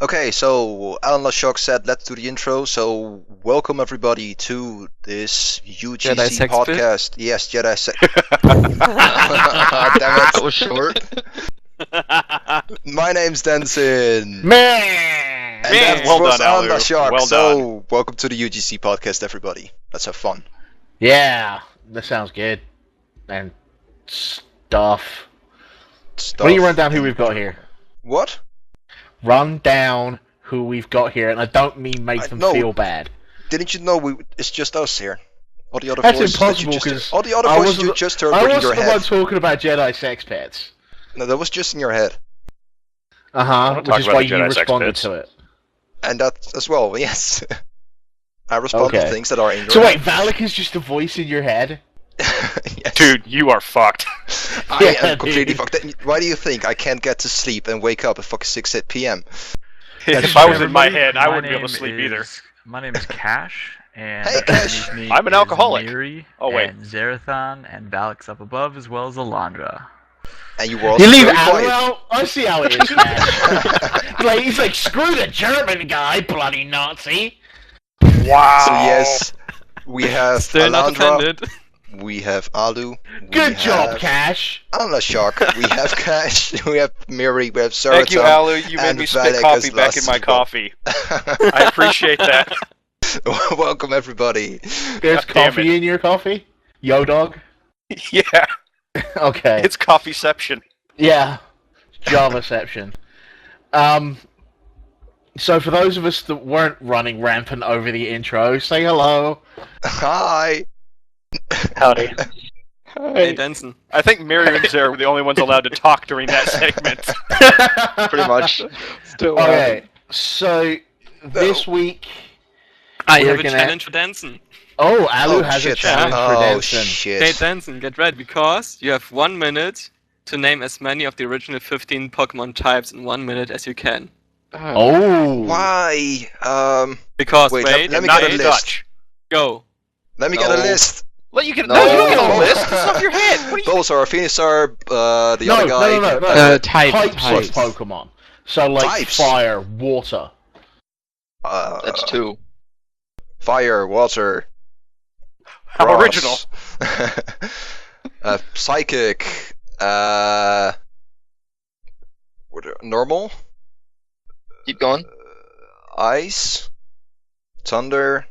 Okay, so Anla'shok said let's do the intro, so welcome everybody to this UGC Jedi sex podcast. Yes, Jedi sex. Damn That it. was short. My name's Densin. Man! And that Well was done, Alu. Anla'shok. Well so, welcome to the UGC podcast, everybody. Let's have fun. Yeah, that sounds good. And stuff. Stuff. Why don't you run down who we've got here? What? Run down who we've got here, and I don't mean make them no. feel bad. Didn't you know it's just us here? All the other That's voices impossible, that you because all the other voices you just heard I were in your wasn't the one head. talking about Jedi sex pets. No, that was just in your head. Which is why you responded to it. And that as well, yes. I respond to things that are in your So head. wait, Valic is just a voice in your head? Yes. Dude, you are fucked. I am completely fucked. Why do you think I can't get to sleep and wake up at fucking 6 p.m.? If I was in my head, I wouldn't be able to sleep either. My name is Cash, and Hey, Cash. underneath me I'm an is alcoholic. Miri, Oh, wait. and Zarathan, and Valic's up above, as well as Alandra. And you were also You leave very Alu quiet. out? I see how it is, man. He's like, screw the German guy, bloody Nazi. Wow. So yes, we have Still not Alandra, offended. we have Alu, Good we job, have Cash. Anla'shok, we have Cash, we have Miri, we have Zarathan. Thank you, Alu. You made and me Valic spit coffee as back in last my people. coffee. I appreciate that. Welcome There's God everybody. damn coffee in your coffee? Yo, dog? Yeah, Okay. it's coffeeception. Yeah. Javaception. So for those of us that weren't running rampant over the intro, say hello. Hi. Howdy. Hey, Densin. I think Miri and Zara were the only ones allowed to talk during that segment. Pretty much. Still Okay, so this week... I we're have a gonna- challenge for Densin. Oh, Alu Oh has shit. a challenge for Oh Densin. shit. Hey, Densin, get ready, because you have 1 minute to name as many of the original 15 Pokemon types in 1 minute as you can. Oh. Why? Because, Wait, wait, let me Not get a in list. Dutch. go. Let me get a No. list. Let you get No. no, you don't get a list. It's off your head. What are you? Bulbasaur, Venusaur, the No, other guy. no. Types. Types of Pokemon. So, like, Types. fire, water. That's two. Fire, water. How grass. original. Psychic. Normal. Keep going. Ice. Thunder.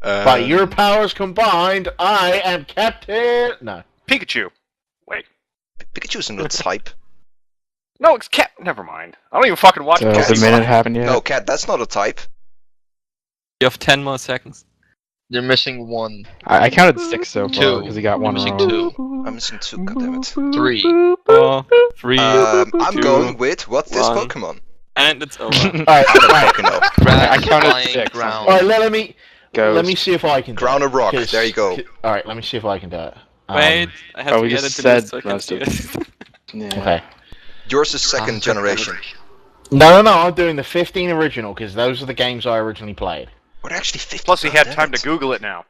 By your powers combined, I am Captain... No. Pikachu. Wait. Pikachu's not a type. No, it's cat. Never mind. I don't even fucking watch So Cat. the minute happened yet? No, cat. That's not a type. You have 10 more seconds. You're missing one. I counted 6 so far Two. because he got one Missing wrong. two. I'm missing 2. Goddammit. Three. 4, 3, I'm 2, going with what's this 1. Pokemon? and it's over. Alright, I don't alright. fucking know. Grass, I counted flying, 6. ground. Alright, let me Ghost. see if I can do Crown it. of Rock. 'cause- There you go. Alright, let me see if I can do it. Wait, I have oh, to we edit just the said list so I can most see of it. Yeah. Okay. Yours is second generation. No, I'm doing the 15 original, because those are the games I originally played. We're actually 50. Plus, he had Damn time it. to Google it now.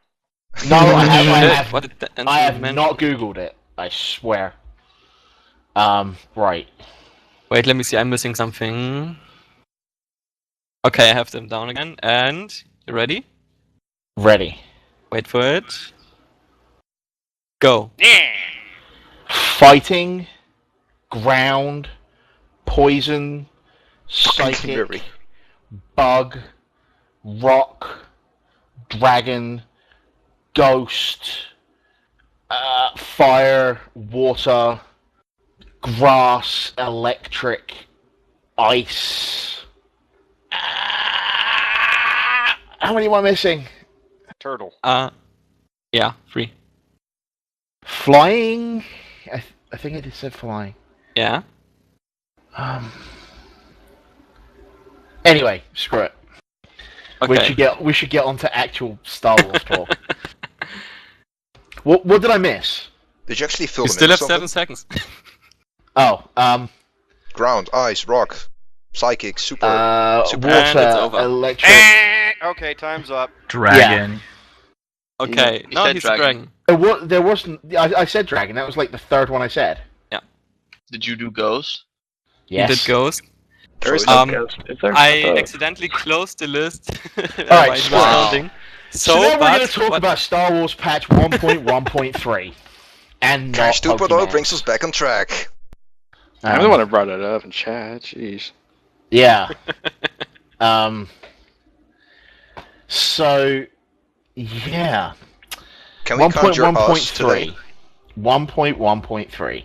No, I What did Densin have mention? not Googled it. I swear. Right. Wait, let me see, I'm missing something. Okay, I have them down again, and... You ready? Ready. Wait for it. Go. Fighting, ground, poison, psychic, Fury. bug, rock, dragon, ghost, fire, water, grass, electric, ice. How many am I missing? Turtle. Yeah, 3. Flying? I think I just said flying. Yeah. Anyway, screw it. Okay. We should get onto actual Star Wars talk. What did I miss? Did you actually fill You them still in have something? 7 seconds. Oh, Ground, ice, rock, psychic, super. And it's water, over. electric. Okay, time's up. Dragon. Okay, You no, said he's dragon. a dragon. There wasn't. I said dragon. That was like the third one I said. Did you do ghost? Yes. He did Ghost. There is So no ghost. Is there? I accidentally closed the list. Alright, while so- counting. So now we're going but to talk what- about Star Wars Patch 1.1.3. And not Cash 2.0 Pokemon. brings us back on track. I'm the one who brought it up in chat. Jeez. Yeah. So, yeah. Can we conjure us today? 1.1.3.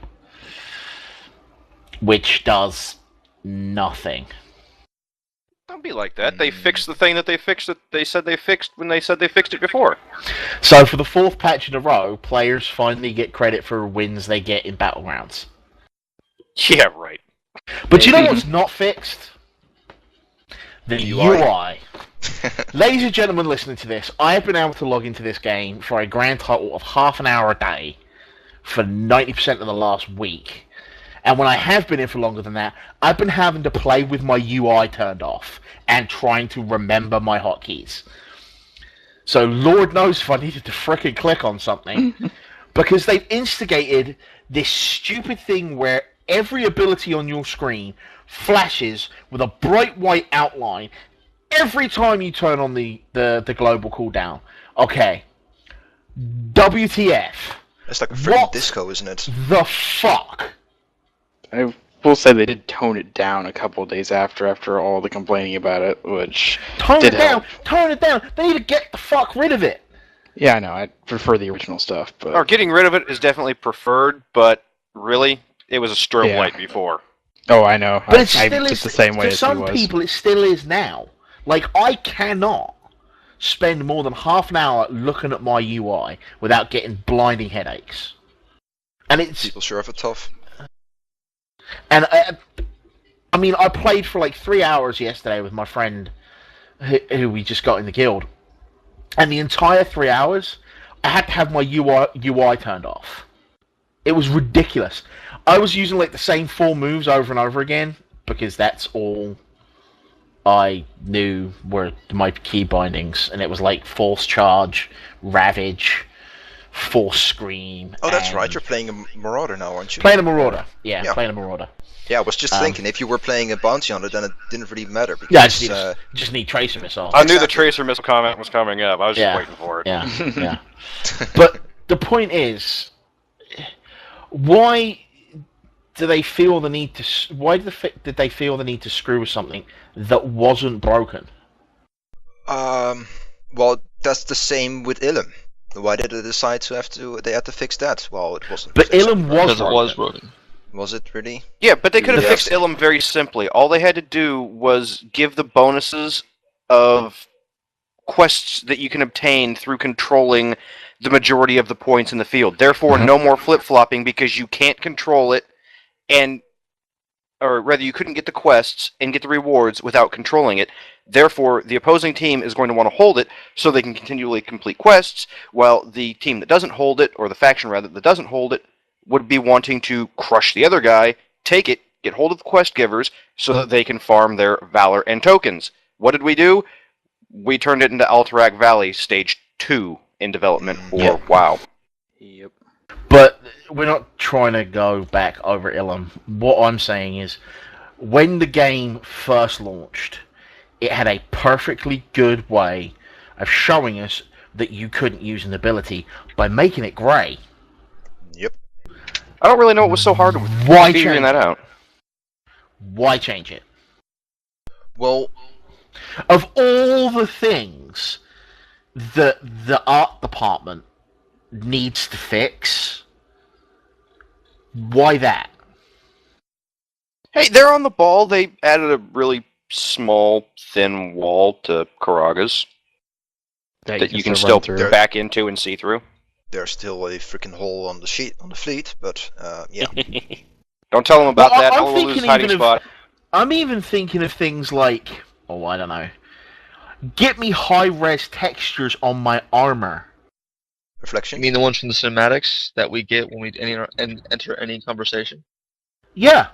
Which does nothing. Don't be like that. They fixed the thing that they fixed that they said they fixed when they said they fixed it before. So for the fourth patch in a row, players finally get credit for wins they get in Battlegrounds. Yeah, right. But you know what's not fixed? The UI. Ladies and gentlemen listening to this, I have been able to log into this game for a grand total of half an hour a day for 90% of the last week. And when I have been in for longer than that, I've been having to play with my UI turned off and trying to remember my hotkeys. So Lord knows if I needed to frickin' click on something. Because they've instigated this stupid thing where every ability on your screen flashes with a bright white outline every time you turn on the global cooldown. Okay. WTF. It's like a freaking disco, isn't it? The fuck? I will say they did tone it down a couple of days after all the complaining about it, which Tone did it down! help. Tone it down! They need to get the fuck rid of it! Yeah, I know. I prefer the original stuff, but Or getting rid of it is definitely preferred, but really, it was a strobe Yeah. light before. oh, I know. But it I still just is, the same way for as he some was. people it still is now. Like, I cannot spend more than half an hour looking at my UI without getting blinding headaches. And it's... People sure have it tough. And I mean, I played for like 3 hours yesterday with my friend who we just got in the guild. And the entire 3 hours, I had to have my UI turned off. It was ridiculous. I was using like the same 4 moves over and over again because that's all I knew were my key bindings. And it was like Force Charge, Ravage, Force Scream. Oh, that's and right. You're playing a Marauder now, aren't you? Playing a Marauder. Yeah, Yeah. playing a Marauder. Yeah, I was just thinking, if you were playing a bounty hunter, then it didn't really matter. Because, Yeah, I just need Tracer Missile. I knew the Exactly. Tracer missile comment was coming up. I was Yeah. just waiting for it. Yeah, yeah. But the point is, why do they feel the need to? Why did they feel the need to screw with something that wasn't broken? Well, that's the same with Ilum. Why did they decide they had to fix that? Well, it wasn't. But fixed. Ilum was Because it was broken. Was it really? Yeah, but they could have Yes. fixed Ilum very simply. All they had to do was give the bonuses of quests that you can obtain through controlling the majority of the points in the field. Therefore, no more flip-flopping because you can't control it, or rather, you couldn't get the quests and get the rewards without controlling it. Therefore, the opposing team is going to want to hold it so they can continually complete quests, while the team that doesn't hold it, or the faction rather that doesn't hold it, would be wanting to crush the other guy, take it, get hold of the quest givers, so that they can farm their valor and tokens. What did we do? We turned it into Alterac Valley Stage 2 in development, or Yeah. WoW. Yep. But we're not trying to go back over Ilum. What I'm saying is, when the game first launched, it had a perfectly good way of showing us that you couldn't use an ability by making it grey. Yep. I don't really know what was so hard with Why figuring change that it? out. Why change it? Well, Of all the things that the art department needs to fix, why that? Hey, they're on the ball. They added a really small, thin wall to Karaga's that you can still run through. back into and see through. there's still a freaking hole on the fleet, but yeah. Don't tell them about Well, that. I'm I'll lose thinking hiding even of- spot. I'm even thinking of things like, oh, I don't know, get me high-res textures on my armor. Reflection. You mean the ones from the cinematics that we get when we enter any conversation? Yeah.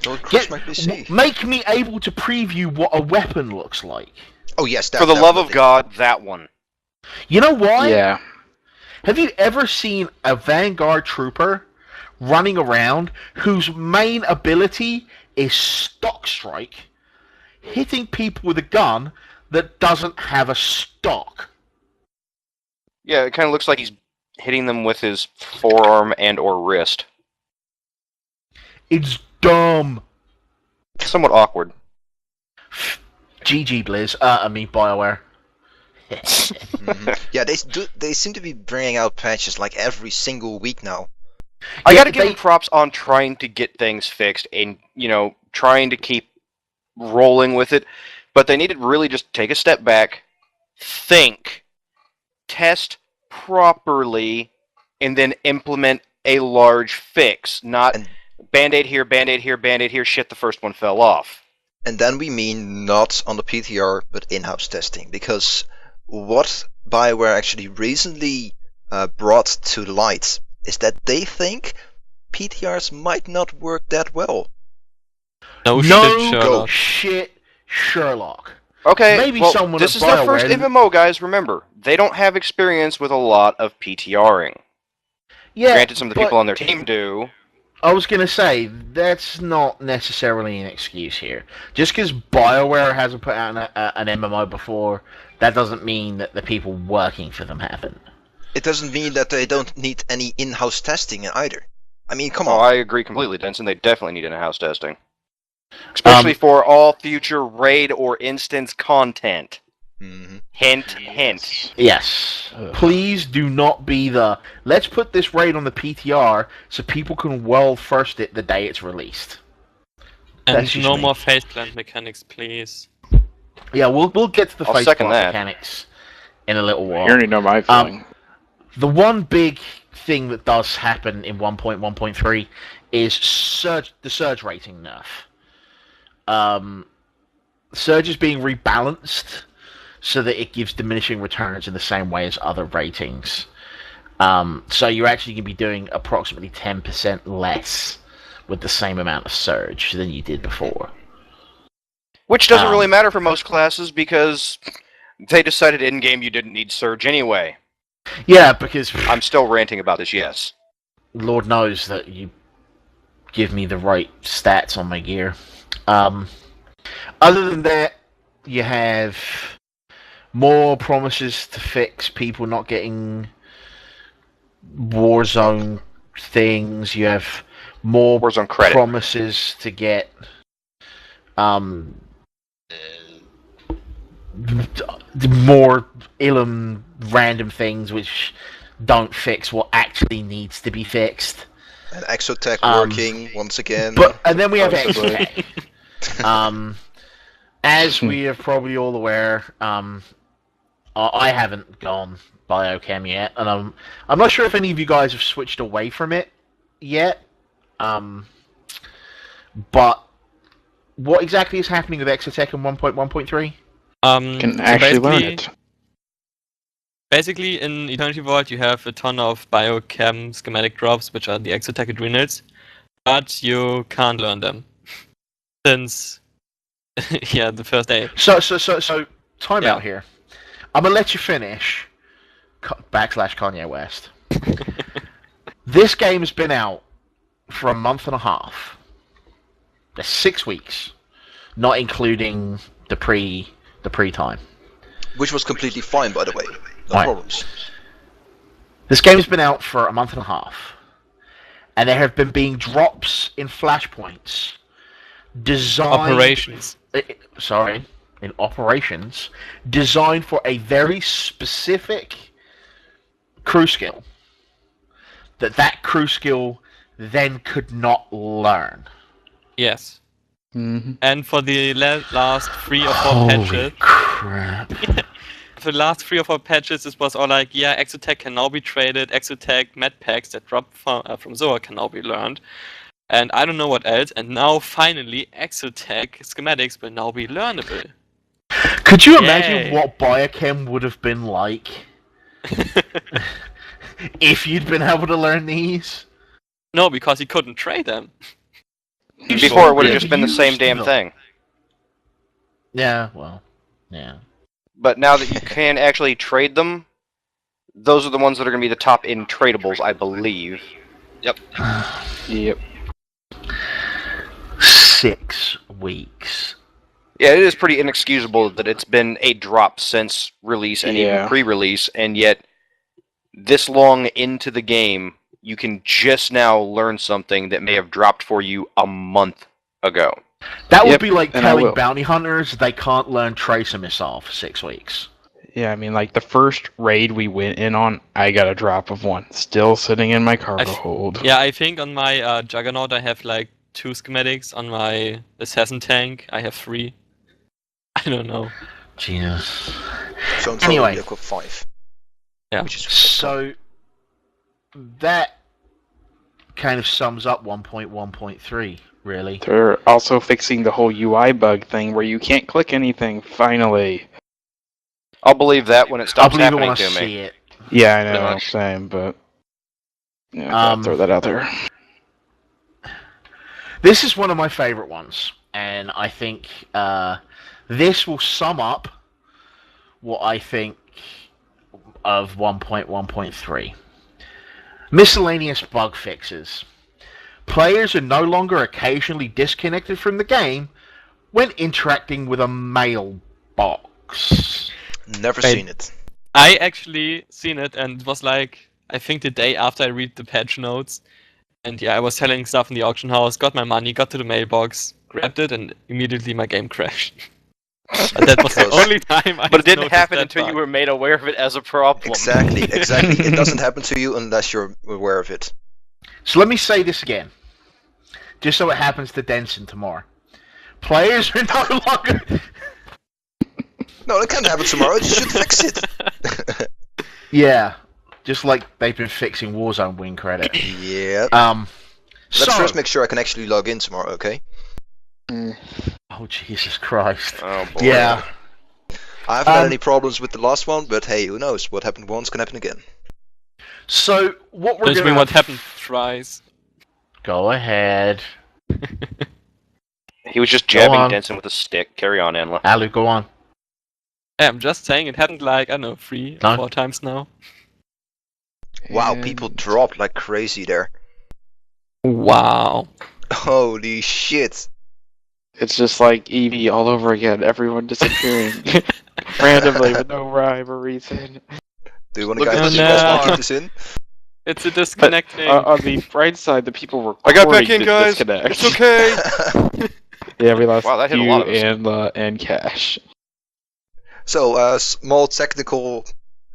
So it crushed my PC. Make me able to preview what a weapon looks like. Oh yes, that, For the love of definitely. God, that one. You know why? Yeah. Have you ever seen a Vanguard trooper running around whose main ability is stock strike, hitting people with a gun that doesn't have a stock. Yeah, it kind of looks like he's hitting them with his forearm and or wrist. It's dumb. Somewhat awkward. GG Blizz. BioWare. Yeah, they seem to be bringing out patches like every single week now. I gotta give them props on trying to get things fixed and, trying to keep rolling with it. But they need to really just take a step back, think, test properly, and then implement a large fix. Not Band-Aid here, Band-Aid here, Band-Aid here, shit, the first one fell off. And then we mean not on the PTR, but in-house testing. Because what BioWare actually recently brought to light is that they think PTRs might not work that well. No shit, Sherlock. Okay, Maybe well, someone this at is their first BioWare MMO, guys, remember. They don't have experience with a lot of PTRing. Yeah, Granted, some of the people on their team do. I was going to say, that's not necessarily an excuse here. Just because BioWare hasn't put out an MMO before, that doesn't mean that the people working for them haven't. It doesn't mean that they don't need any in-house testing either. I mean, come Oh, on. I agree completely, Densin. They definitely need in-house testing. Especially for all future raid or instance content. Mm-hmm. Hint, hint. Yes. Please do not be let's put this raid on the PTR so people can world first it the day it's released. And no more face plant mechanics, please. Yeah, we'll get to the I'll face second plant that. mechanics in a little while. You already know my feeling. The one big thing that does happen in 1.1.3 is the surge rating nerf. Surge is being rebalanced so that it gives diminishing returns in the same way as other ratings. So you're actually going to be doing approximately 10% less with the same amount of surge than you did before. Which doesn't really matter for most classes because they decided in-game you didn't need surge anyway. Yeah, because I'm still ranting about this, yes. Lord knows that you give me the right stats on my gear. Other than that, you have more promises to fix people not getting Warzone things. You have more Warzone credit. promises to get more random things which don't fix what actually needs to be fixed. And Exotec working once again. And then we have Exotec. As we are probably all aware, I haven't gone biochem yet, and I'm not sure if any of you guys have switched away from it yet. But what exactly is happening with Exotec in 1.1.3? Can actually learn it. Basically, in Eternity Vault, you have a ton of biochem schematic drops, which are the Exotec adrenals, but you can't learn them since the first day. So time out here. I'm gonna let you finish. /Kanye West. This game has been out for a month and a half. That's 6 weeks, not including the pre-time. Which was completely fine, by the way. No Right. problems. This game has been out for a month and a half, and there have been drops in flashpoints designed... Operations. In operations, designed for a very specific crew skill. That crew skill then could not learn. Yes. Mm-hmm. And for the last 3 or 4 Holy patches... crap. For the last 3 or 4 patches, it was all like, Exotec can now be traded, Exotec med packs that drop from Zoa can now be learned. And I don't know what else, and now finally Exotec schematics will now be learnable. Could you imagine what biochem would have been like if you'd been able to learn these? No, because he couldn't trade them. Before it would have just been the same damn thing. Yeah, well, yeah. But now that you can actually trade them, those are the ones that are going to be the top in tradables, I believe. Yep. Yep. 6 weeks. Yeah, it is pretty inexcusable that it's been a drop since release and even pre-release, and yet this long into the game, you can just now learn something that may have dropped for you a month ago. That would be like telling bounty hunters they can't learn tracer missile for 6 weeks. Yeah, I mean, like, the first raid we went in on, I got a drop of 1. Still sitting in my cargo hold. Yeah, I think on my Juggernaut I have like 2 schematics. On my Assassin tank I have 3. I don't know. Jesus. So in total, you've got 5. Yeah. Which is so that kind of sums up 1.1.3, really. They're also fixing the whole UI bug thing where you can't click anything, finally. I'll believe that when it stops happening to see me. it. Yeah, I know, same, but... Yeah, I gotta throw that out there. This is one of my favorite ones, and I think this will sum up what I think of 1.1.3. Miscellaneous bug fixes. Players are no longer occasionally disconnected from the game when interacting with a mailbox. Never seen it. I actually seen it, and it was like, I think the day after I read the patch notes. And yeah, I was selling stuff in the auction house, got my money, got to the mailbox, grabbed it, and immediately my game crashed. And that was the only time I But it didn't happen that until you were made aware of it as a problem. Exactly. It doesn't happen to you unless you're aware of it. So let me say this again, just so it happens to Densin tomorrow. Players are no longer... No, it can't happen tomorrow. You should fix it. Yeah, just like they've been fixing Warzone win credit. Yeah. Let's first make sure I can actually log in tomorrow, okay? Oh, Jesus Christ. Oh, boy. Yeah. I haven't had any problems with the last one, but hey, who knows? What happened once can happen again. So, what we're Doesn't mean what happened thrice. Go ahead. He was just jabbing Densin with a stick. Carry on, Anla. Alu, go on. Yeah, I'm just saying it happened like, I don't know, 3 or 4 times now. Wow, people dropped like crazy there. Wow. Holy shit. It's just like Eevee all over again. Everyone disappearing randomly with no rhyme or reason. Do you want to guys keep this in? It's a disconnecting. On the bright side, the people were I got back in, guys. Disconnect. It's okay. Yeah, we lost Wow, that hit a you lot of us. and Cash. So, small technical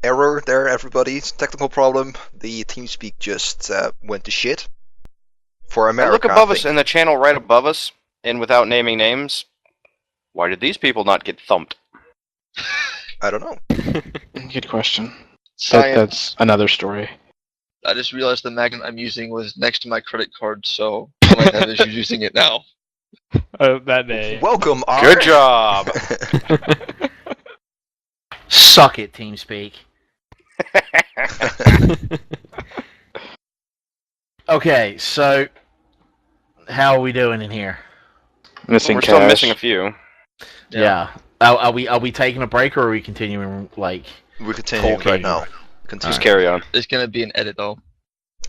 error there, everybody. Technical problem. The Teamspeak just went to shit. For America, Look above us in the channel right above us, and without naming names, why did these people not get thumped? I don't know. Good question. Science. That's another story. I just realized the magnet I'm using was next to my credit card, so I might have issues using it now. That day. Welcome, R. Good job! Suck it, Teamspeak. Okay, so how are we doing in here? Missing We're Cash. still missing a few. Yeah. Are we taking a break, or are we continuing like? We're continuing Talking. right now. Continue. Just carry on. There's gonna be an edit though.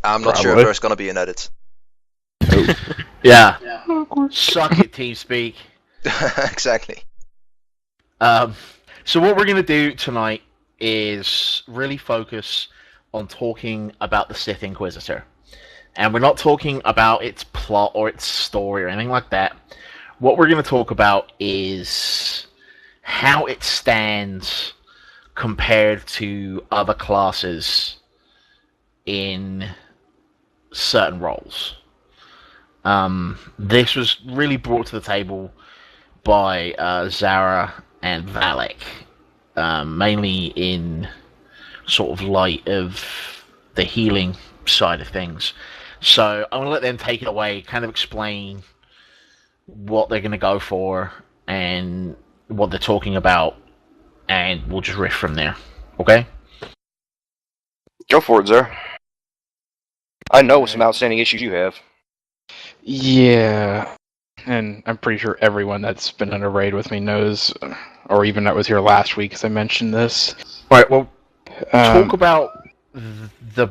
I'm not sure if there's gonna be an edit. Yeah. Suck it, Teamspeak. Exactly. So what we're gonna do tonight is really focus on talking about the Sith Inquisitor. And we're not talking about its plot or its story or anything like that. What we're going to talk about is how it stands compared to other classes in certain roles. This was really brought to the table by Zara and Valic, mainly in sort of light of the healing side of things. So I'm going to let them take it away, kind of explain what they're going to go for and what they're talking about, and we'll just riff from there. Okay? Go for it, Zer. I know some outstanding issues you have. Yeah. And I'm pretty sure everyone that's been on a raid with me knows, or even that was here last week, as I mentioned this. Right, well, talk about the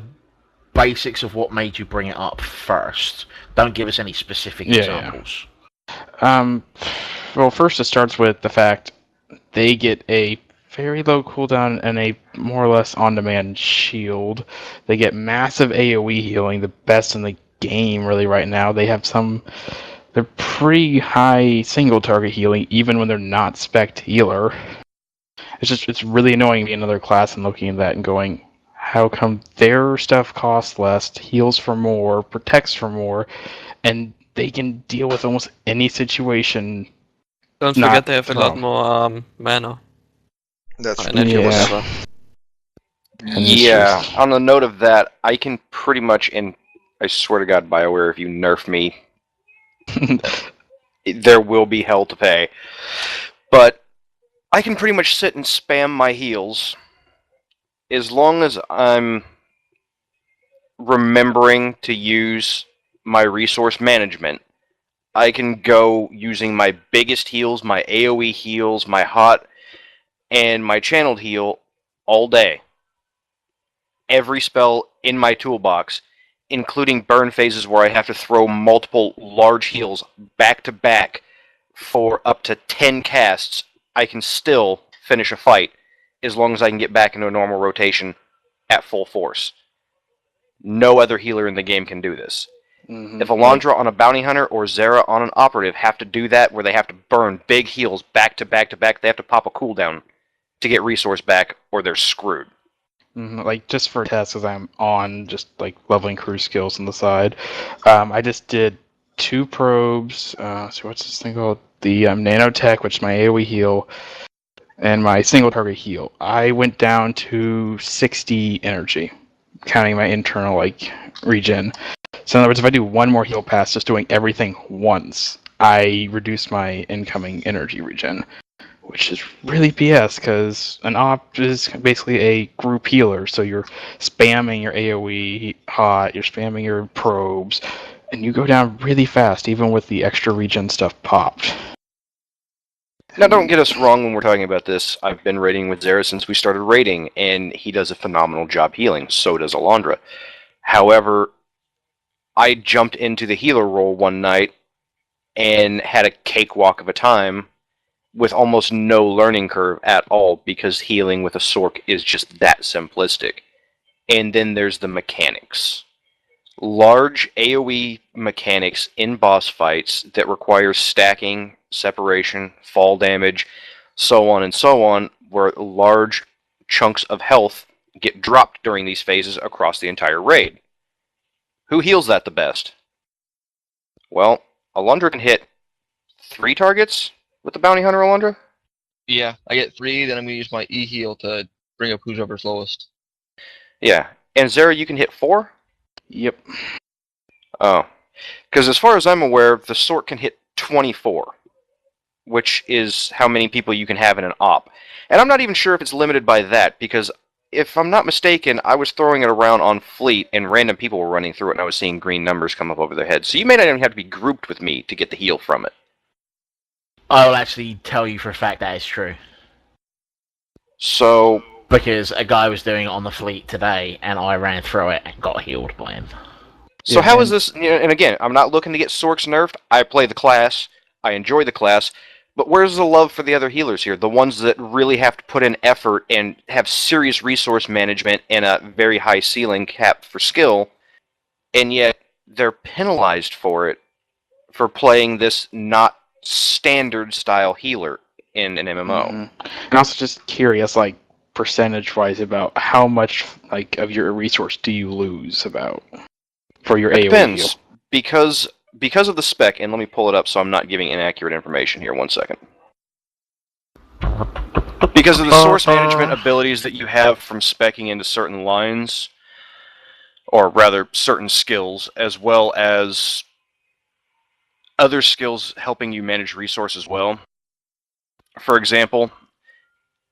basics of what made you bring it up first. Don't give us any specific examples. Well, first it starts with the fact they get a very low cooldown and a more or less on-demand shield. They get massive AoE healing, the best in the game really right now. They have they're pretty high single target healing even when they're not spec'd healer. It's really annoying being another class and looking at that and going, how come their stuff costs less, heals for more, protects for more, and they can deal with almost any situation. Don't Not forget they have a lot from. more mana. That's Or energy or Yeah. whatever. And it's Yeah, just- on the note of that, I can pretty much, and I swear to God, BioWare, if you nerf me, there will be hell to pay. But I can pretty much sit and spam my heals as long as I'm remembering to use my resource management. I can go using my biggest heals, my AoE heals, my hot, and my channeled heal all day. Every spell in my toolbox, including burn phases where I have to throw multiple large heals back to back for up to 10 casts, I can still finish a fight as long as I can get back into a normal rotation at full force. No other healer in the game can do this. Mhm. If Alondra on a bounty hunter or Zara on an operative have to do that, where they have to burn big heals back to back to back, they have to pop a cooldown to get resource back, or they're screwed. Like, just for tests, as I'm on just like leveling crew skills on the side, I just did 2 probes. So what's this thing called? The nanotech, which is my AoE heal, and my single target heal. I went down to 60 energy, counting my internal like regen. So in other words, if I do one more heal pass, just doing everything once, I reduce my incoming energy regen, which is really BS, because an op is basically a group healer, so you're spamming your AoE hot, you're spamming your probes, and you go down really fast, even with the extra regen stuff popped. Now, don't get us wrong when we're talking about this. I've been raiding with Zara since we started raiding, and he does a phenomenal job healing. So does Alondra. However, I jumped into the healer role one night and had a cakewalk of a time with almost no learning curve at all, because healing with a sorc is just that simplistic. And then there's the mechanics. Large AoE mechanics in boss fights that require stacking, separation, fall damage, so on, where large chunks of health get dropped during these phases across the entire raid. Who heals that the best? Well, Alondra can hit 3 targets with the bounty hunter, Alondra? Yeah, I get 3, then I'm going to use my E-heal to bring up whoever's lowest. Yeah. And Zara, you can hit 4? Yep. Oh. Because as far as I'm aware, the sorc can hit 24, which is how many people you can have in an op. And I'm not even sure if it's limited by that, because if I'm not mistaken, I was throwing it around on Fleet, and random people were running through it, and I was seeing green numbers come up over their heads. So you may not even have to be grouped with me to get the heal from it. I will actually tell you for a fact that is true. So, Because a guy was doing it on the fleet today, and I ran through it and got healed by him. so Yeah, how and- is this? And again, I'm not looking to get sorcs nerfed. I play the class. I enjoy the class. But where's the love for the other healers here? The ones that really have to put in effort and have serious resource management and a very high ceiling cap for skill, and yet they're penalized for it, for playing this not standard style healer in an MMO. Mhm. And also just curious, like, percentage-wise, about how much like of your resource do you lose about for your It AoE depends, heal? because of the spec, and let me pull it up so I'm not giving inaccurate information here. 1 second. Because of the source management abilities that you have from speccing into certain lines, or rather certain skills, as well as other skills helping you manage resources well. For example,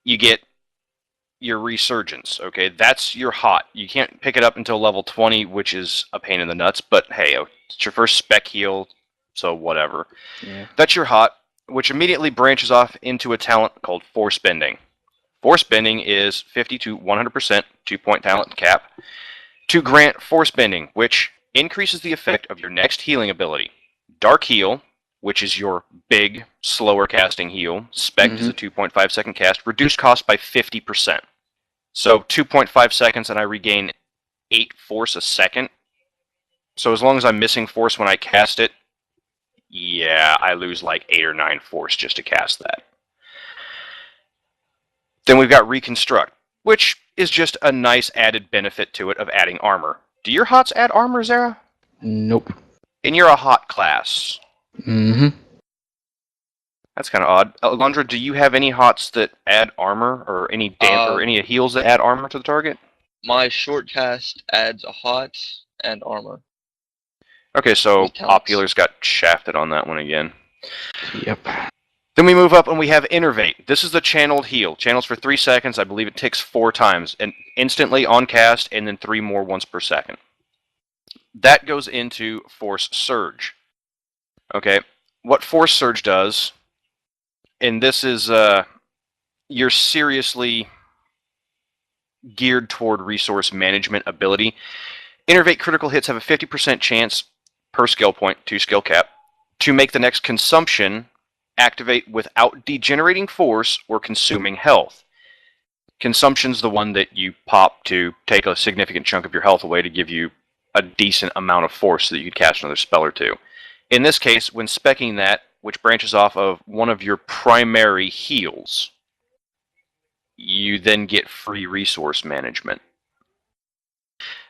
you get your resurgence, okay? That's your hot. You can't pick it up until level 20, which is a pain in the nuts, but hey, it's your first spec heal, so whatever. Yeah. That's your hot, which immediately branches off into a talent called Force Bending. Force Bending is 50 to 100% 2-point talent cap to grant Force Bending, which increases the effect of your next healing ability. Dark Heal, which is your big, slower casting heal. Spec is a 2.5 second cast. Reduced cost by 50%. So 2.5 seconds and I regain 8 force a second. So as long as I'm missing force when I cast it, yeah, I lose like 8 or 9 force just to cast that. Then we've got Reconstruct, which is just a nice added benefit to it of adding armor. Do your HOTS add armor, Zara? Nope. And you're a HOT class. Mm-hmm. That's kind of odd. Alondra, do you have any HOTS that add armor, or any or any heals that add armor to the target? My short cast adds a hot and armor. Okay, so Op Healer's got shafted on that one again. Yep. Then we move up and we have Innervate. This is the channeled heal. Channels for 3 seconds. I believe it ticks 4 times. And instantly on cast, and then 3 more once per second. That goes into Force Surge. Okay, what Force Surge does, and this is, you're seriously geared toward resource management ability. Innervate critical hits have a 50% chance per skill point, 2 skill cap, to make the next consumption activate without degenerating force or consuming health. Consumption's the one that you pop to take a significant chunk of your health away to give you a decent amount of force so that you could cast another spell or two. In this case, when speccing that, which branches off of one of your primary heals, you then get free resource management.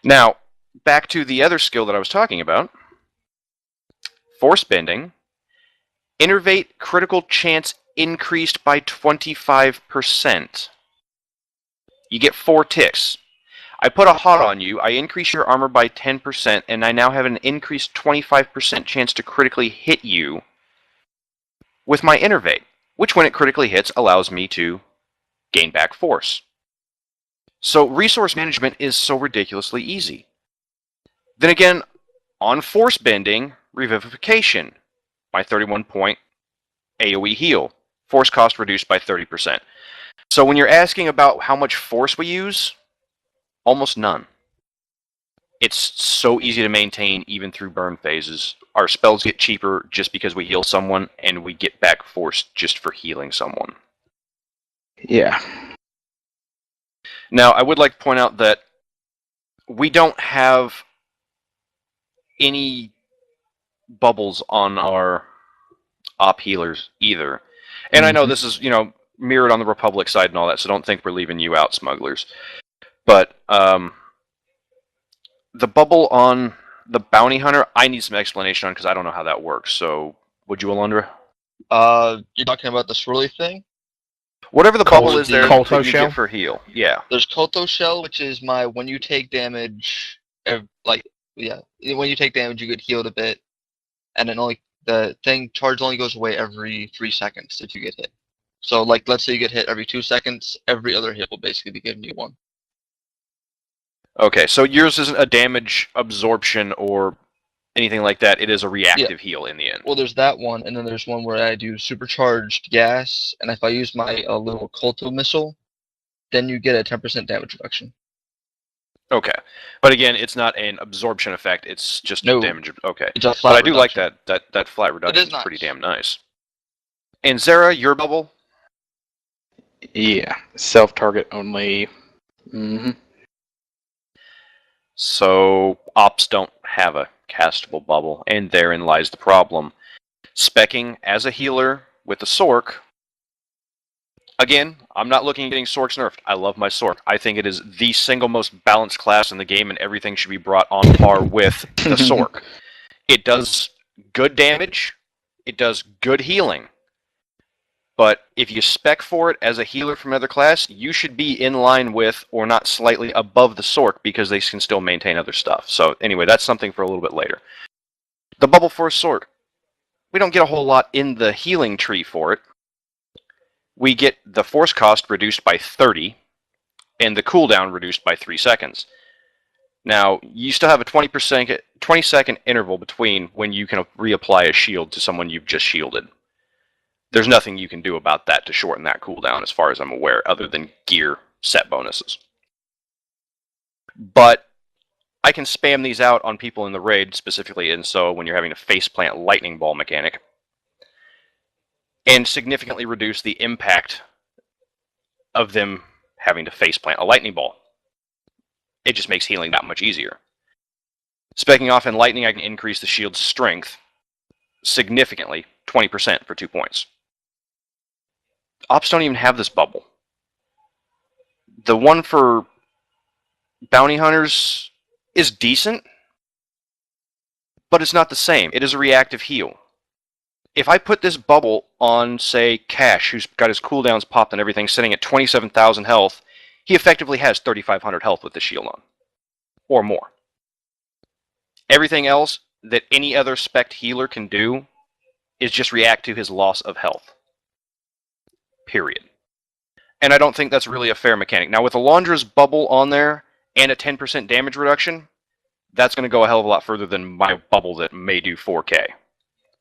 Now, back to the other skill that I was talking about, Force Bending. Innervate critical chance increased by 25%. You get 4 ticks. I put a hot on you, I increase your armor by 10%, and I now have an increased 25% chance to critically hit you with my Innervate, which when it critically hits allows me to gain back force. So resource management is so ridiculously easy. Then again, on Force Bending, Revivification, my 31-point AoE heal. Force cost reduced by 30%. So when you're asking about how much force we use, almost none. It's so easy to maintain even through burn phases. Our spells get cheaper just because we heal someone, and we get back force just for healing someone. Yeah. Now, I would like to point out that we don't have any bubbles on our op healers either. And I know this is, mirrored on the Republic side and all that, so don't think we're leaving you out, smugglers. But the bubble on the bounty hunter, I need some explanation on because I don't know how that works. So, would you, Alondra? You're talking about the swirly thing? Whatever the bubble is there Kolto that you shell? get for heal. Yeah. There's Kolto Shell, which is my when you take damage, when you take damage, you get healed a bit, and then the charge only goes away every 3 seconds if you get hit. So, let's say you get hit every 2 seconds, every other hit will basically be giving you one. Okay, so yours isn't a damage absorption or anything like that. It is a reactive heal in the end. Well, there's that one, and then there's one where I do supercharged gas, and if I use my little Kolto missile, then you get a 10% damage reduction. Okay, but again, it's not an absorption effect. It's just a damage. Okay, it's a flat but I do like reduction. that flat reduction. It is pretty nice. damn nice. And Zara, your bubble? Yeah. Self-target only. Mm-hmm. So ops don't have a castable bubble, and therein lies the problem. Speccing as a healer with the sorc. Again, I'm not looking at getting sorcs nerfed. I love my sorc. I think it is the single most balanced class in the game, and everything should be brought on par with the sorc. It does good damage. It does good healing. But if you spec for it as a healer from another class, you should be in line with, or not slightly above the sorc, because they can still maintain other stuff. So anyway, that's something for a little bit later. The bubble for sorc. We don't get a whole lot in the healing tree for it. We get the force cost reduced by 30, and the cooldown reduced by 3 seconds. Now, you still have a 20-second interval between when you can reapply a shield to someone you've just shielded. There's nothing you can do about that to shorten that cooldown as far as I'm aware, other than gear set bonuses. But I can spam these out on people in the raid specifically, and so when you're having a faceplant lightning ball mechanic, and significantly reduce the impact of them having to faceplant a lightning ball. It just makes healing that much easier. Speccing off in lightning, I can increase the shield's strength significantly, 20% for 2 points. Ops don't even have this bubble. The one for bounty hunters is decent, but it's not the same. It is a reactive heal. If I put this bubble on, say, Cash, who's got his cooldowns popped and everything, sitting at 27,000 health, he effectively has 3,500 health with the shield on. Or more. Everything else that any other spec healer can do is just react to his loss of health. Period. And I don't think that's really a fair mechanic. Now, with Alondra's bubble on there and a 10% damage reduction, that's going to go a hell of a lot further than my bubble that may do 4k.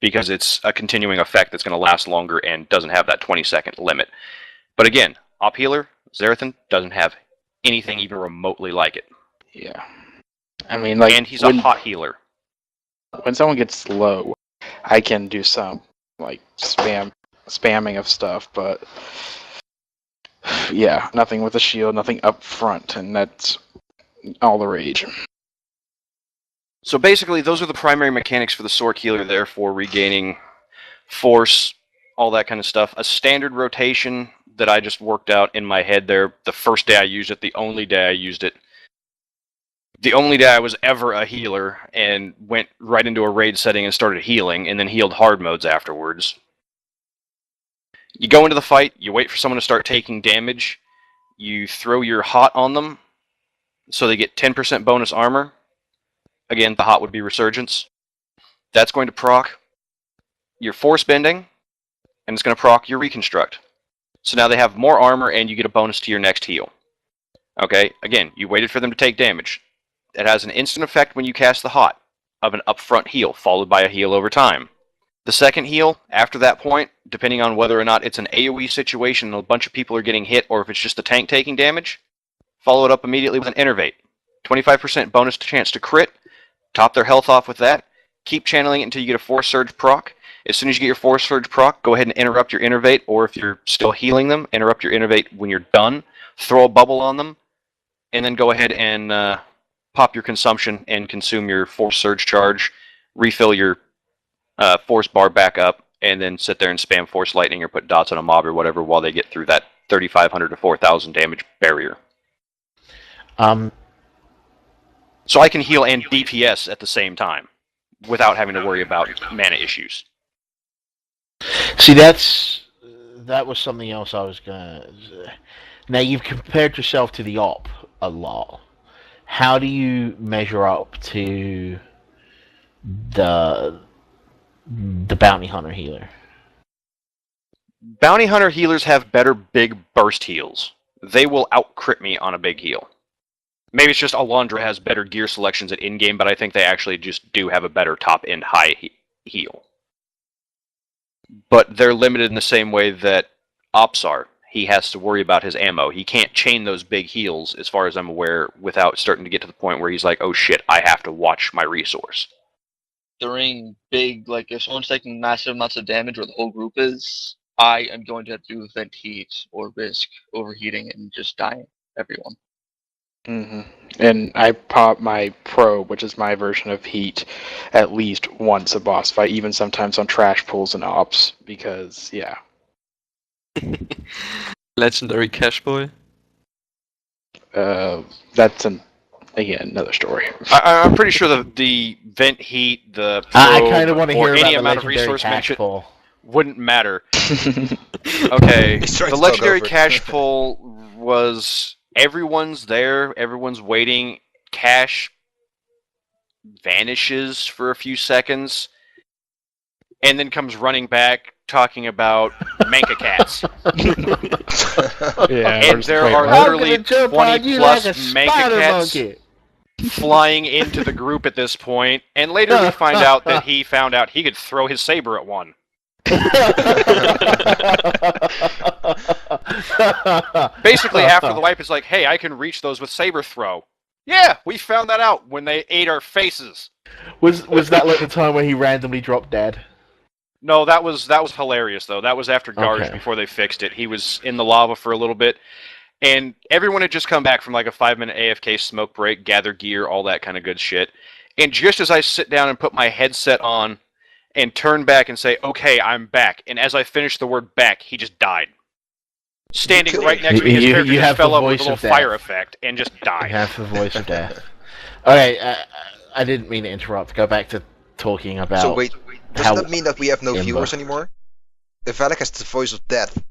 Because it's a continuing effect that's going to last longer and doesn't have that 20-second limit. But again, Op Healer, Zarathan, doesn't have anything even remotely like it. Yeah. I mean, like, and he's a hot healer. When someone gets low, I can do some, like, spamming of stuff, but yeah, nothing with a shield, nothing up front, and that's all the rage. So basically, those are the primary mechanics for the sorc healer, therefore regaining force, all that kind of stuff. A standard rotation that I just worked out in my head there, the first day I used it, the only day I used it, the only day I was ever a healer, and went right into a raid setting and started healing, and then healed hard modes afterwards. You go into the fight, you wait for someone to start taking damage, you throw your hot on them, so they get 10% bonus armor. Again, the hot would be Resurgence. That's going to proc your Force Bending, and it's going to proc your Reconstruct. So now they have more armor, and you get a bonus to your next heal. Okay, again, you waited for them to take damage. It has an instant effect when you cast the hot of an upfront heal, followed by a heal over time. The second heal, after that point, depending on whether or not it's an AoE situation and a bunch of people are getting hit, or if it's just the tank taking damage, follow it up immediately with an Innervate. 25% bonus chance to crit, top their health off with that, keep channeling it until you get a Force Surge proc. As soon as you get your Force Surge proc, go ahead and interrupt your Innervate, or if you're still healing them, interrupt your Innervate when you're done, throw a bubble on them, and then go ahead and pop your consumption and consume your Force Surge charge, refill your Force bar back up, and then sit there and spam Force Lightning or put dots on a mob or whatever while they get through that 3,500 to 4,000 damage barrier. So I can heal and DPS at the same time without having to worry about mana issues. See, that was something else I was gonna. Now you've compared yourself to the op a lot. How do you measure up to the bounty hunter healer? Bounty hunter healers have better big burst heals. They will out-crit me on a big heal. Maybe it's just Alondra has better gear selections at in-game, but I think they actually just do have a better top-end high heal. But they're limited in the same way that Ops are. He has to worry about his ammo. He can't chain those big heals, as far as I'm aware, without starting to get to the point where he's like, oh shit, I have to watch my resource. During big, like, if someone's taking massive amounts of damage, or the whole group is, I am going to have to vent heat or risk overheating and just dying everyone. Mm-hmm. And I pop my probe, which is my version of heat, at least once a boss fight, even sometimes on trash pulls and ops, because, yeah. Legendary Cash Boy. That's another story. I'm pretty sure the vent heat, the probe, I kind of want to hear any about amount the of legendary resource cash mention pull. wouldn't matter. Okay, He's trying the to talk legendary over it. cash pull was everyone's there, everyone's waiting. Cash vanishes for a few seconds, and then comes running back talking about manka cats. Yeah, And there are literally 20 plus manka cats monkey. flying into the group at this point, and later we find out that he found out he could throw his saber at one. Basically, after the wipe is like, hey, I can reach those with saber throw. Yeah, we found that out when they ate our faces. Was that like the time where he randomly dropped dead? No, that was hilarious though. That was after Garge Okay. before they fixed it. He was in the lava for a little bit, and everyone had just come back from like a 5-minute AFK smoke break, gather gear, all that kind of good shit. And just as I sit down and put my headset on and turn back and say, "Okay, I'm back," and as I finished the word "back," he just died. Standing Okay. right next to me, his character You just have fell the up with a voice little of death. fire effect and just You died. have the voice of death. Okay, I didn't mean to interrupt. Go back to talking about. So wait, does how that mean that we have no Imba. viewers anymore? If Valic has the voice of death,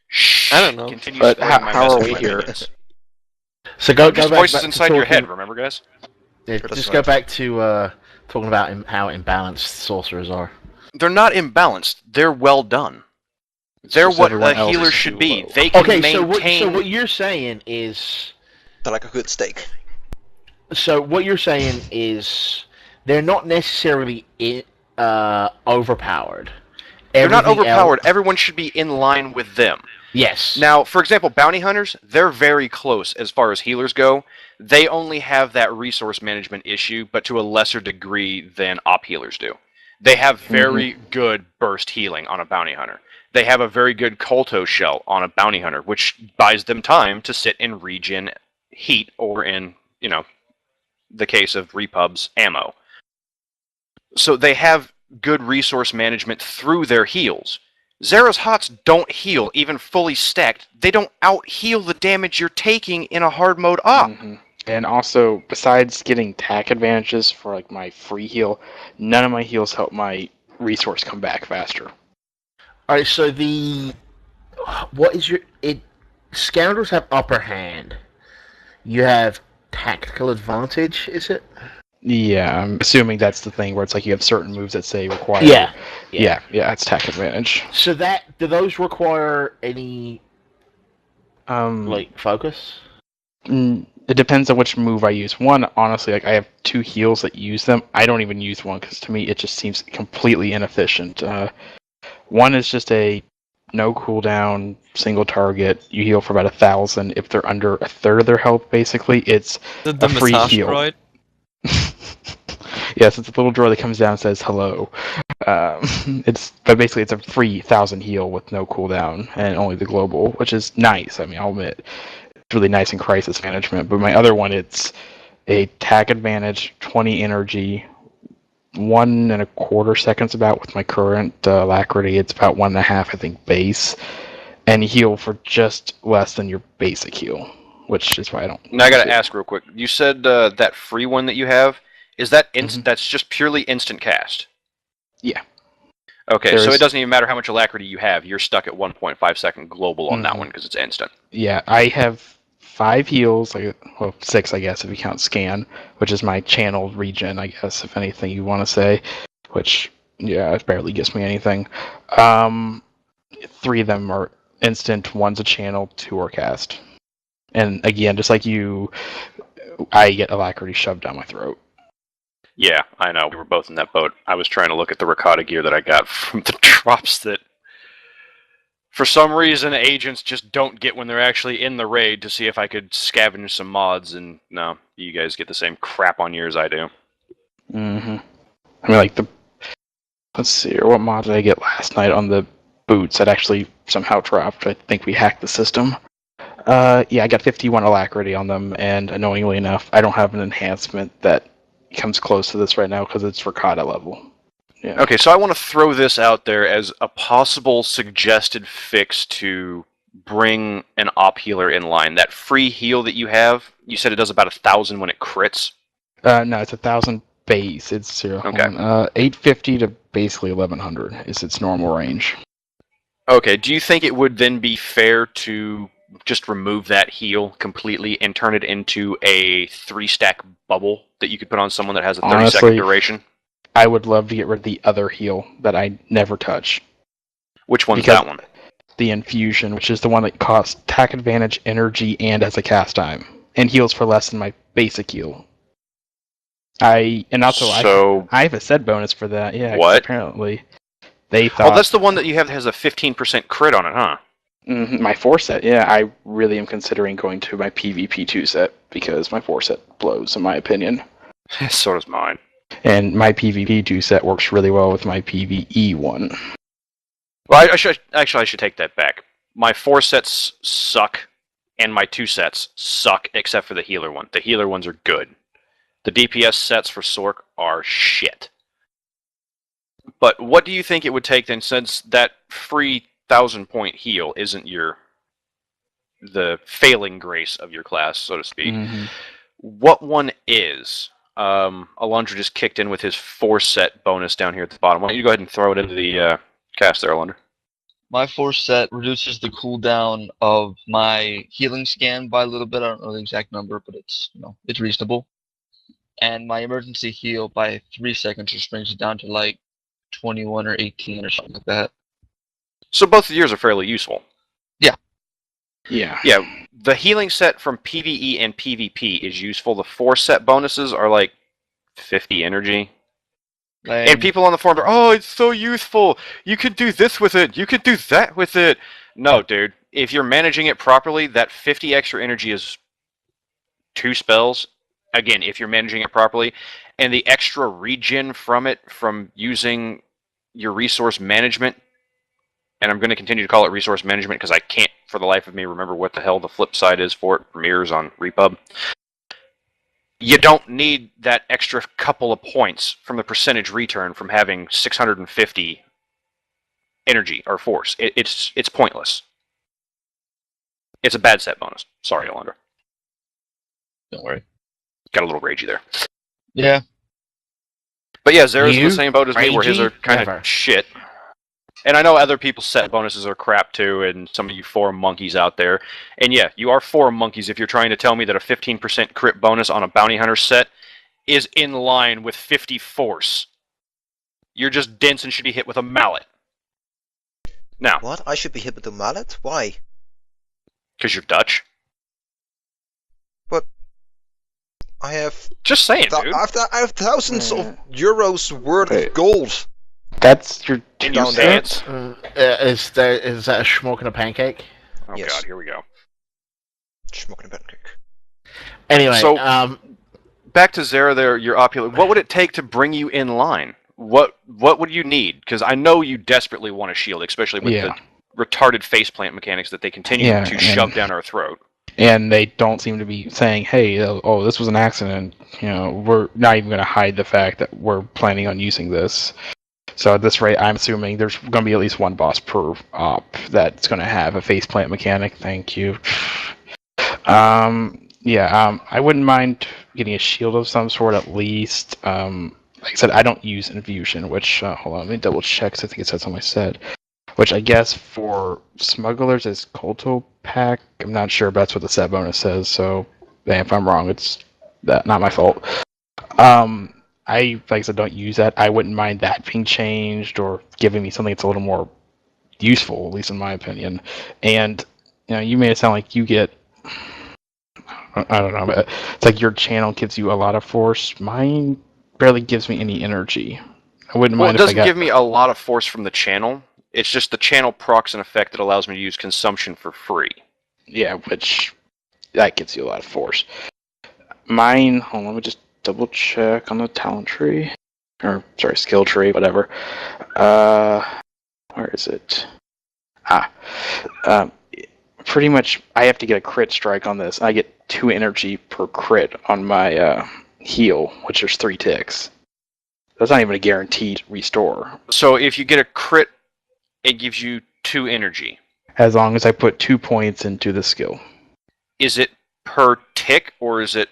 Shh. I don't know. Continue But spreading my how are message, we my here? minions. So go Just back voices to inside your head, talking- remember, guys? Yeah, That's just right. go back to talking about how imbalanced sorcerers are. They're not imbalanced. They're well done. They're Just what everyone a else healer is should too be. low. They can Okay, maintain. so what you're saying is they're like a good steak. they're not necessarily overpowered. They're not Everything overpowered. else- Everyone should be in line with them. Yes. Now, for example, bounty hunters, they're very close as far as healers go. They only have that resource management issue, but to a lesser degree than op healers do. They have very good burst healing on a bounty hunter. They have a very good Kolto shell on a bounty hunter, which buys them time to sit and regen heat, or in, the case of repubs, ammo. So they have good resource management through their heals. Zera's Hots don't heal, even fully stacked. They don't out-heal the damage you're taking in a hard mode op. Mhm. And also, besides getting tack advantages for like my free heal, none of my heals help my resource come back faster. All right. So what is scoundrels have upper hand. You have tactical advantage. Is it? Yeah, I'm assuming that's the thing where it's like you have certain moves that say require. Yeah. Yeah, it's tack advantage. So do those require any focus? It depends on which move I use. One, honestly, like I have 2 heals that use them. I don't even use one because to me it just seems completely inefficient. One is just a no cooldown, single target. You heal for about 1,000. If they're under a third of their health, basically, it's The a free massage heal. droid? Yes, it's a little droid that comes down and says hello. But basically it's a free 1,000 heal with no cooldown and only the global, which is nice. I mean, I'll admit, it's really nice in crisis management. But my other one, it's a tack advantage, 20 energy, 1.25 seconds about with my current alacrity. It's about 1.5, I think, base, and you heal for just less than your basic heal, which is why I don't. Now I gotta use it. ask real quick. You said that free one that you have, is that that's just purely instant cast? Yeah. Okay, There so is- it doesn't even matter how much alacrity you have. You're stuck at 1.5 second global on that one because it's instant. Yeah, I have 5 heals, 6 I guess if you count scan, which is my channeled regen, I guess, if anything you want to say, which, yeah, it barely gives me anything. 3 of them are instant, 1's a channel, 2 are cast. And again, just like you, I get alacrity shoved down my throat. Yeah, I know. We were both in that boat. I was trying to look at the Ricotta gear that I got from the drops that, for some reason, agents just don't get when they're actually in the raid to see if I could scavenge some mods, and no, you guys get the same crap on yours I do. I mean, let's see here, what mod did I get last night on the boots that actually somehow dropped? I think we hacked the system. Yeah, I got 51 alacrity on them, and annoyingly enough, I don't have an enhancement that comes close to this right now because it's Ricotta level. Yeah. Okay, so I want to throw this out there as a possible suggested fix to bring an op healer in line. That free heal that you have, you said it does about 1,000 when it crits. No, it's 1,000 base. It's 0. Okay. 850 to basically 1,100 is its normal range. Okay, do you think it would then be fair to just remove that heal completely and turn it into a 3-stack bubble that you could put on someone that has a 30-second Honestly, duration? I would love to get rid of the other heal that I never touch. Which one's because that one? The infusion, which is the one that costs attack advantage, energy, and has a cast time, and heals for less than my basic heal. I have a set bonus for that. Yeah. 'cause What? Apparently, they thought. Oh, that's the one that you have that has a 15% crit on it, huh? My 4 set. Yeah, I really am considering going to my PvP 2 set because my 4 set blows, in my opinion. So does mine. And my PvP 2 set works really well with my PvE 1. Well, I should take that back. My 4 sets suck, and my 2 sets suck, except for the healer one. The healer ones are good. The DPS sets for Sorc are shit. But what do you think it would take then, since that free 1,000-point heal isn't the failing grace of your class, so to speak? Mm-hmm. What one is? Alondra just kicked in with his 4-set bonus down here at the bottom. Why don't you go ahead and throw it into the cast there, Alondra? My 4-set reduces the cooldown of my healing scan by a little bit. I don't know the exact number, but it's it's reasonable. And my emergency heal by 3 seconds, which brings it down to like 21 or 18 or something like that. So both of yours are fairly useful. Yeah. Yeah, the healing set from PvE and PvP is useful. The 4-set bonuses are like 50 energy. And people on the forum are, oh, it's so useful. You could do this with it. You could do that with it. No, dude. If you're managing it properly, that 50 extra energy is 2 spells. Again, if you're managing it properly. And the extra regen from it, from using your resource management, and I'm going to continue to call it resource management because I can't, for the life of me, remember what the hell the flip side is for it from mirrors on Repub. You don't need that extra couple of points from the percentage return from having 650 energy or force. It's pointless. It's a bad set bonus. Sorry, Alondra. Don't worry. Got a little ragey there. Yeah. But yeah, Zara's in the same boat as me, where his are kind Never. of shit. And I know other people's set bonuses are crap too, and some of you forum monkeys out there. And yeah, you are forum monkeys if you're trying to tell me that a 15% crit bonus on a bounty hunter set is in line with 50 force. You're just dense and should be hit with a mallet. Now, What? I should be hit with a mallet? Why? because you're Dutch. I have Just saying, dude. I have thousands of euros worth Wait. of gold. That's your And you down say there. it's... Is that a schmuck and a pancake? Oh Yes. god, here we go. Smoking a pancake. Anyway, So- Back to Zara there, your opulent. What would it take to bring you in line? What would you need? Because I know you desperately want a shield, especially with the retarded faceplant mechanics that they continue Yeah, to and- shove down our throat. And they don't seem to be saying, hey, oh, this was an accident. We're not even going to hide the fact that we're planning on using this. So at this rate, I'm assuming there's going to be at least one boss per op that's going to have a faceplant mechanic. Thank you. I wouldn't mind getting a shield of some sort at least. Like I said, I don't use Infusion, which, hold on, let me double check, 'cause I think it says on my set. Which I guess for smugglers is Kolto Pack. I'm not sure if that's what the set bonus says, so if I'm wrong, it's not my fault. I, like I said, don't use that. I wouldn't mind that being changed or giving me something that's a little more useful, at least in my opinion. And, you made it sound like you get... I don't know, but it's like your channel gives you a lot of force. Mine barely gives me any energy. I wouldn't Well, mind it if I doesn't got... give me a lot of force from the channel. It's just the channel procs an effect that allows me to use consumption for free. Yeah, which that gives you a lot of force. Mine, hold on, let me just double check on the talent tree. Or, sorry, skill tree, whatever. Where is it? Pretty much, I have to get a crit strike on this. I get 2 energy per crit on my heal, which is 3 ticks. That's not even a guaranteed restore. So if you get a crit, it gives you 2 energy. As long as I put 2 points into the skill. Is it per tick, or is it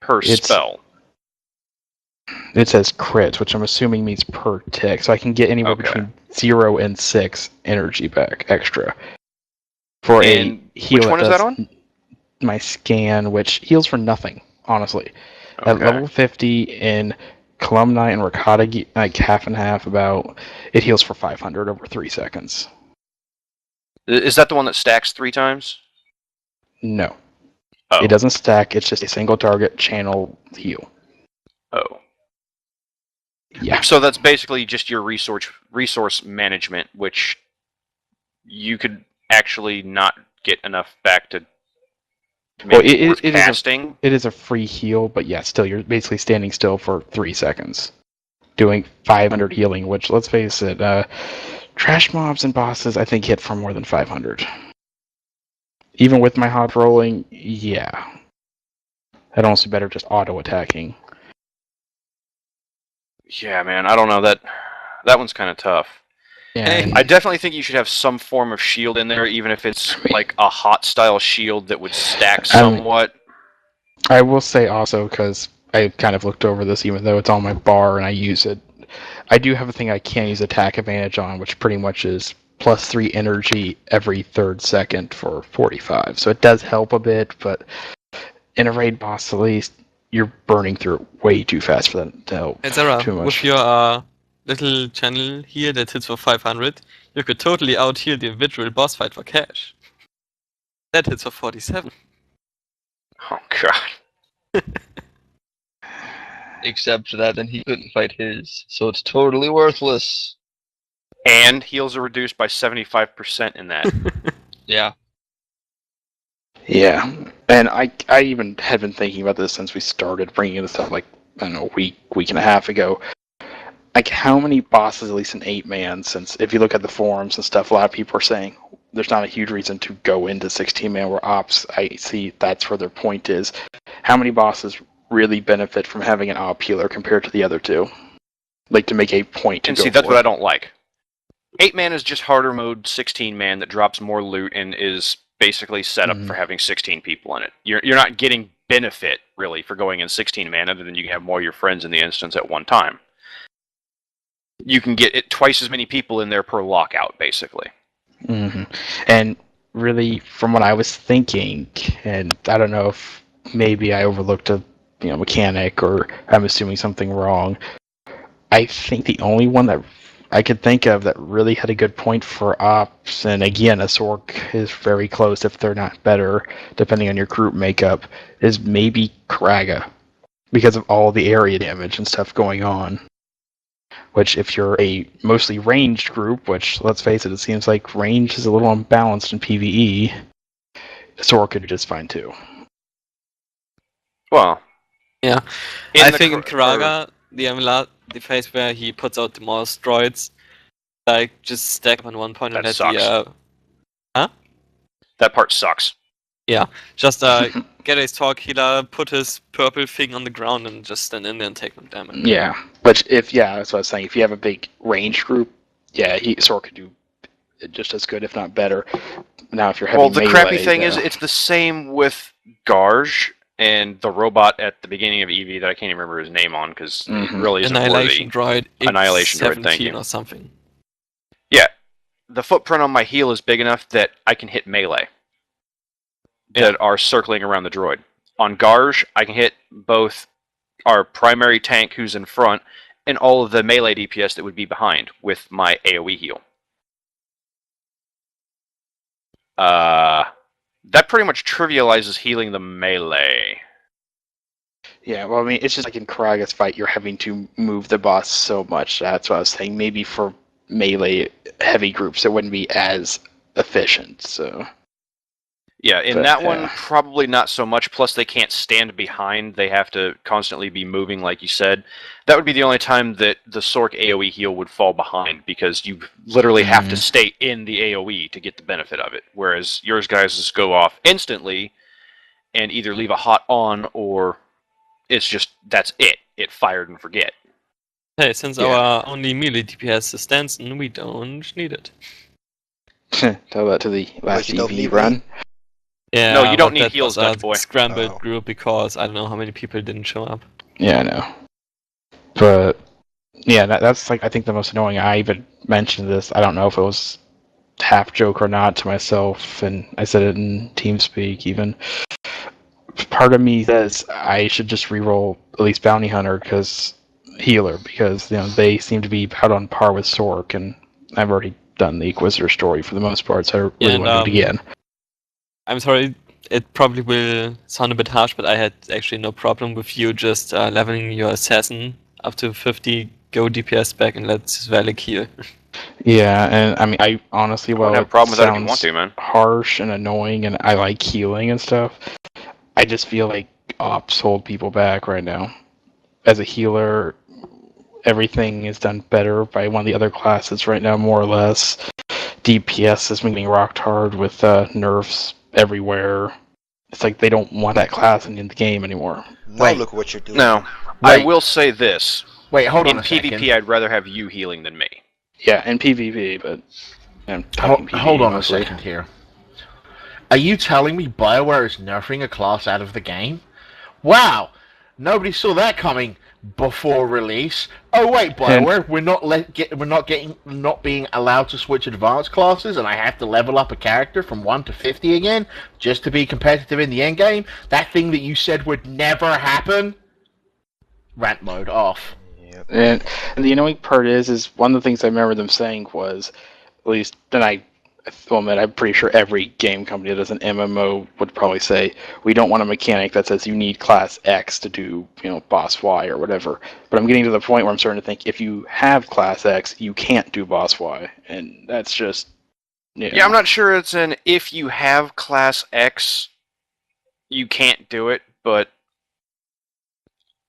per spell? It says crits, which I'm assuming means per tick. So I can get anywhere between 0 and 6 energy back extra. For a heal. Which one is that on? My scan, which heals for nothing, honestly. Okay. At level 50 in Columni and Ricotta, like half and half about, it heals for 500 over 3 seconds. Is that the one that stacks 3 times? No. Oh. It doesn't stack, it's just a single target channel heal. Oh. Yeah. So that's basically just your resource management, which you could actually not get enough back to make it worth casting. It is a free heal, but yeah, still, you're basically standing still for 3 seconds. doing 500 healing, which, let's face it, trash mobs and bosses, I think, hit for more than 500. Even with my hot rolling, yeah. I'd almost be better just auto-attacking. Yeah, man, I don't know. That one's kind of tough. Yeah, I definitely think you should have some form of shield in there, even if it's like a hot-style shield that would stack somewhat. I will say also, because I kind of looked over this, even though it's on my bar and I use it, I do have a thing I can use attack advantage on, which pretty much is +3 energy every 3rd second for 45. So it does help a bit, but in a raid boss, at least, you're burning through it way too fast for that to help Hey Zara, too much. with your little channel here that hits for 500, you could totally out-heal the individual boss fight for cash. That hits for 47. Oh, God. Except for that, then he couldn't fight his, so it's totally worthless. And heals are reduced by 75% in that. Yeah. Yeah, and I even had been thinking about this since we started bringing this up, like, I don't know, a week and a half ago. Like, how many bosses, at least in 8-man, since if you look at the forums and stuff, a lot of people are saying there's not a huge reason to go into 16-man where ops, I see that's where their point is. How many bosses really benefit from having an op healer compared to the other two? Like, to make a point to And go see, that's for what it. I don't like. 8-man is just harder mode 16-man that drops more loot and is basically set up for having 16 people in it. You're not getting benefit, really, for going in 16-man, other than you can have more of your friends in the instance at one time. You can get it twice as many people in there per lockout, basically. Mm-hmm. And really, from what I was thinking, and I don't know if maybe I overlooked a mechanic or I'm assuming something wrong, I think the only one that I could think of that really had a good point for ops, and again, a sorc is very close if they're not better, depending on your group makeup, is maybe Kraga, because of all the area damage and stuff going on. Which, if you're a mostly ranged group, which, let's face it, it seems like range is a little unbalanced in PvE, sorc could do just fine too. Well, Yeah. in I the think in cr- Karaga, the phase where he puts out the most droids, like, just stack up on one point and That let sucks. the, that part sucks. just get his talk healer, put his purple thing on the ground and just stand in there and take some damage. Yeah, but that's what I was saying. If you have a big range group, sorc could do just as good, if not better. Now, if you're having The melee, crappy thing is, it's the same with Garge and the robot at the beginning of EV that I can't even remember his name on, because it really isn't Annihilation worthy. droid, Annihilation droid, thank you. X17 or something. Yeah, the footprint on my heel is big enough that I can hit melee that are circling around the droid. On Garge, I can hit both our primary tank who's in front and all of the melee DPS that would be behind with my AoE heal. That pretty much trivializes healing the melee. Yeah, well, I mean, it's just like in Karaga's fight, you're having to move the boss so much. That's what I was saying. Maybe for melee heavy groups, it wouldn't be as efficient. So Yeah, in that one, probably not so much. Plus, they can't stand behind. They have to constantly be moving, like you said. That would be the only time that the sorc AoE heal would fall behind, because you literally have to stay in the AoE to get the benefit of it. Whereas yours guys just go off instantly and either leave a hot on, or it's just, that's it. It fired and forget. Hey, since our only melee DPS is Densin, we don't need it. Tell that to the last you don't EV need run. Yeah, No, you don't but need that heals, was a Dutch boy. scrambled Oh. group because I don't know how many people didn't show up. Yeah, I know. But yeah, that's like, I think the most annoying. I even mentioned this. I don't know if it was half joke or not to myself, and I said it in TeamSpeak even. Part of me says I should just reroll at least Bounty Hunter because they seem to be about on par with sorc, and I've already done the Inquisitor story for the most part, so I really want to do it again. I'm sorry, it probably will sound a bit harsh, but I had actually no problem with you just leveling your assassin up to 50, go DPS back, and let Valic heal. Yeah, and I mean, I honestly, I don't have a problem with that if you want sounds to, man. harsh and annoying, and I like healing and stuff. I just feel like ops hold people back right now. As a healer, everything is done better by one of the other classes right now, more or less. DPS is getting rocked hard with nerfs everywhere. It's like they don't want that class in the game anymore. Now Wait. look what you're doing. No, I will say this. Wait, hold on In a second. PvP, I'd rather have you healing than me. Yeah, in PvP, but I'm talking PvE Hold on mostly. a second here. Are you telling me BioWare is nerfing a class out of the game? Wow! Nobody saw that coming before release. Oh wait, BioWare, we're not being allowed to switch advanced classes, and I have to level up a character from 1 to 50 again just to be competitive in the end game. That thing that you said would never happen. Rant mode off. Yep. And the annoying part is one of the things I remember them saying was, at least, then I'm pretty sure every game company that does an MMO would probably say, we don't want a mechanic that says you need class X to do, boss Y or whatever. But I'm getting to the point where I'm starting to think, if you have class X, you can't do boss Y. And that's just, Yeah, I'm not sure it's an if you have class X, you can't do it, but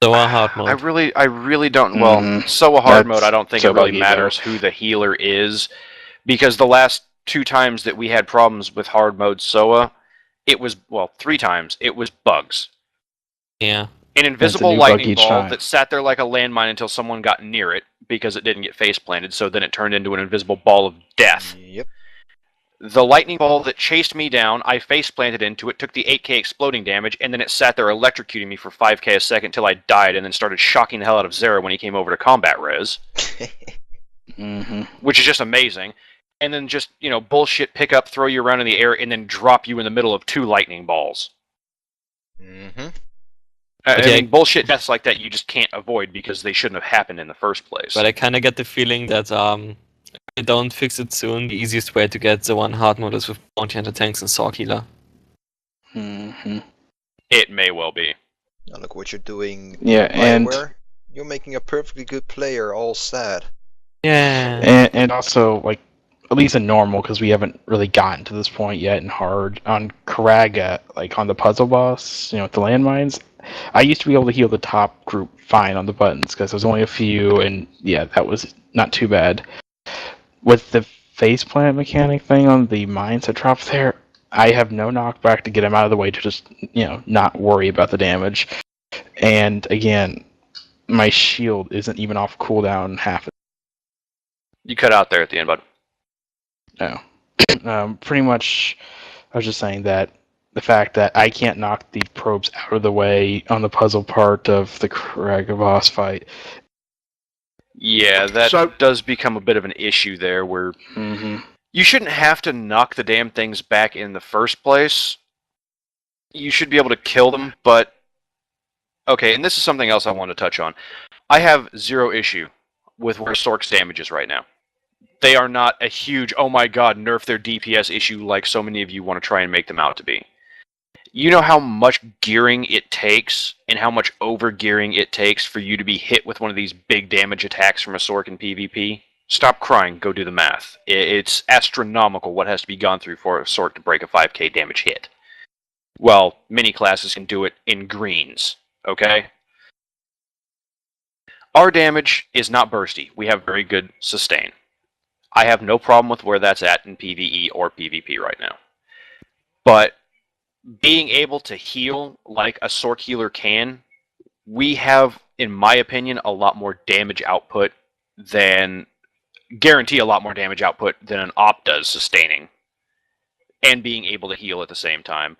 Zoa hard mode. I really don't. Well, Soa hard mode, I don't think so it really buggy, matters who the healer is, because the last 2 times that we had problems with hard mode Soa, it was 3 times. It was bugs. Yeah. An invisible new bug lightning each ball time. that sat there like a landmine until someone got near it because it didn't get face planted. So then it turned into an invisible ball of death. Yep. The lightning ball that chased me down, I face planted into it, took the 8k exploding damage, and then it sat there electrocuting me for 5k a second until I died, and then started shocking the hell out of Zera when he came over to combat res, which is just amazing. And then just, bullshit pick up, throw you around in the air, and then drop you in the middle of 2 lightning balls. Mm-hmm. I mean, bullshit deaths like that you just can't avoid because they shouldn't have happened in the first place. But I kind of get the feeling that if they don't fix it soon, the easiest way to get the one hard mode is with bounty hunter tanks and sorc healer. It may well be. Now look what you're doing. Yeah, and BioWare. You're making a perfectly good player all sad. Yeah. and also, like, at least in normal, because we haven't really gotten to this point yet in hard, on Karaga, like on the puzzle boss, with the landmines, I used to be able to heal the top group fine on the buttons, because there's only a few, and yeah, that was not too bad. With the faceplant mechanic thing on the mines that drop there, I have no knockback to get him out of the way to just, not worry about the damage. And again, my shield isn't even off cooldown half. You cut out there at the end, bud. No. Pretty much, I was just saying that the fact that I can't knock the probes out of the way on the puzzle part of the Karaga boss fight. Yeah, that does become a bit of an issue there, where you shouldn't have to knock the damn things back in the first place. You should be able to kill them, but... Okay, and this is something else I want to touch on. I have 0 issue with where sorc's damage is right now. They are not a huge, oh my god, nerf their DPS issue like so many of you want to try and make them out to be. You know how much gearing it takes, and how much over-gearing it takes for you to be hit with one of these big damage attacks from a sorc in PvP? Stop crying, go do the math. It's astronomical what has to be gone through for a sorc to break a 5k damage hit. Well, many classes can do it in greens, okay? Our damage is not bursty. We have very good sustain. I have no problem with where that's at in PvE or PvP right now. But being able to heal like a sorc healer can, we have, in my opinion, a lot more damage output than... guarantee a lot more damage output than an op does sustaining. And being able to heal at the same time.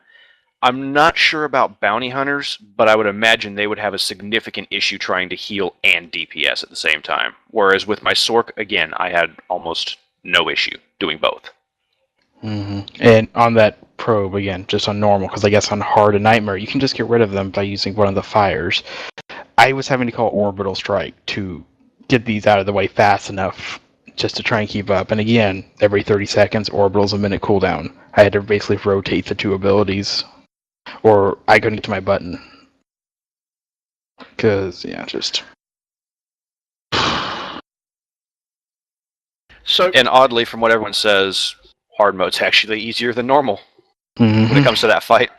I'm not sure about bounty hunters, but I would imagine they would have a significant issue trying to heal and DPS at the same time. Whereas with my sorc, again, I had almost no issue doing both. And on that probe, again, just on normal, because I guess on hard and nightmare, you can just get rid of them by using one of the fires. I was having to call orbital strike to get these out of the way fast enough just to try and keep up. And again, every 30 seconds, orbital's a minute cooldown. I had to basically rotate the 2 abilities, or I couldn't get to my button. Because, yeah, just... And oddly, from what everyone says, hard mode's actually easier than normal when it comes to that fight.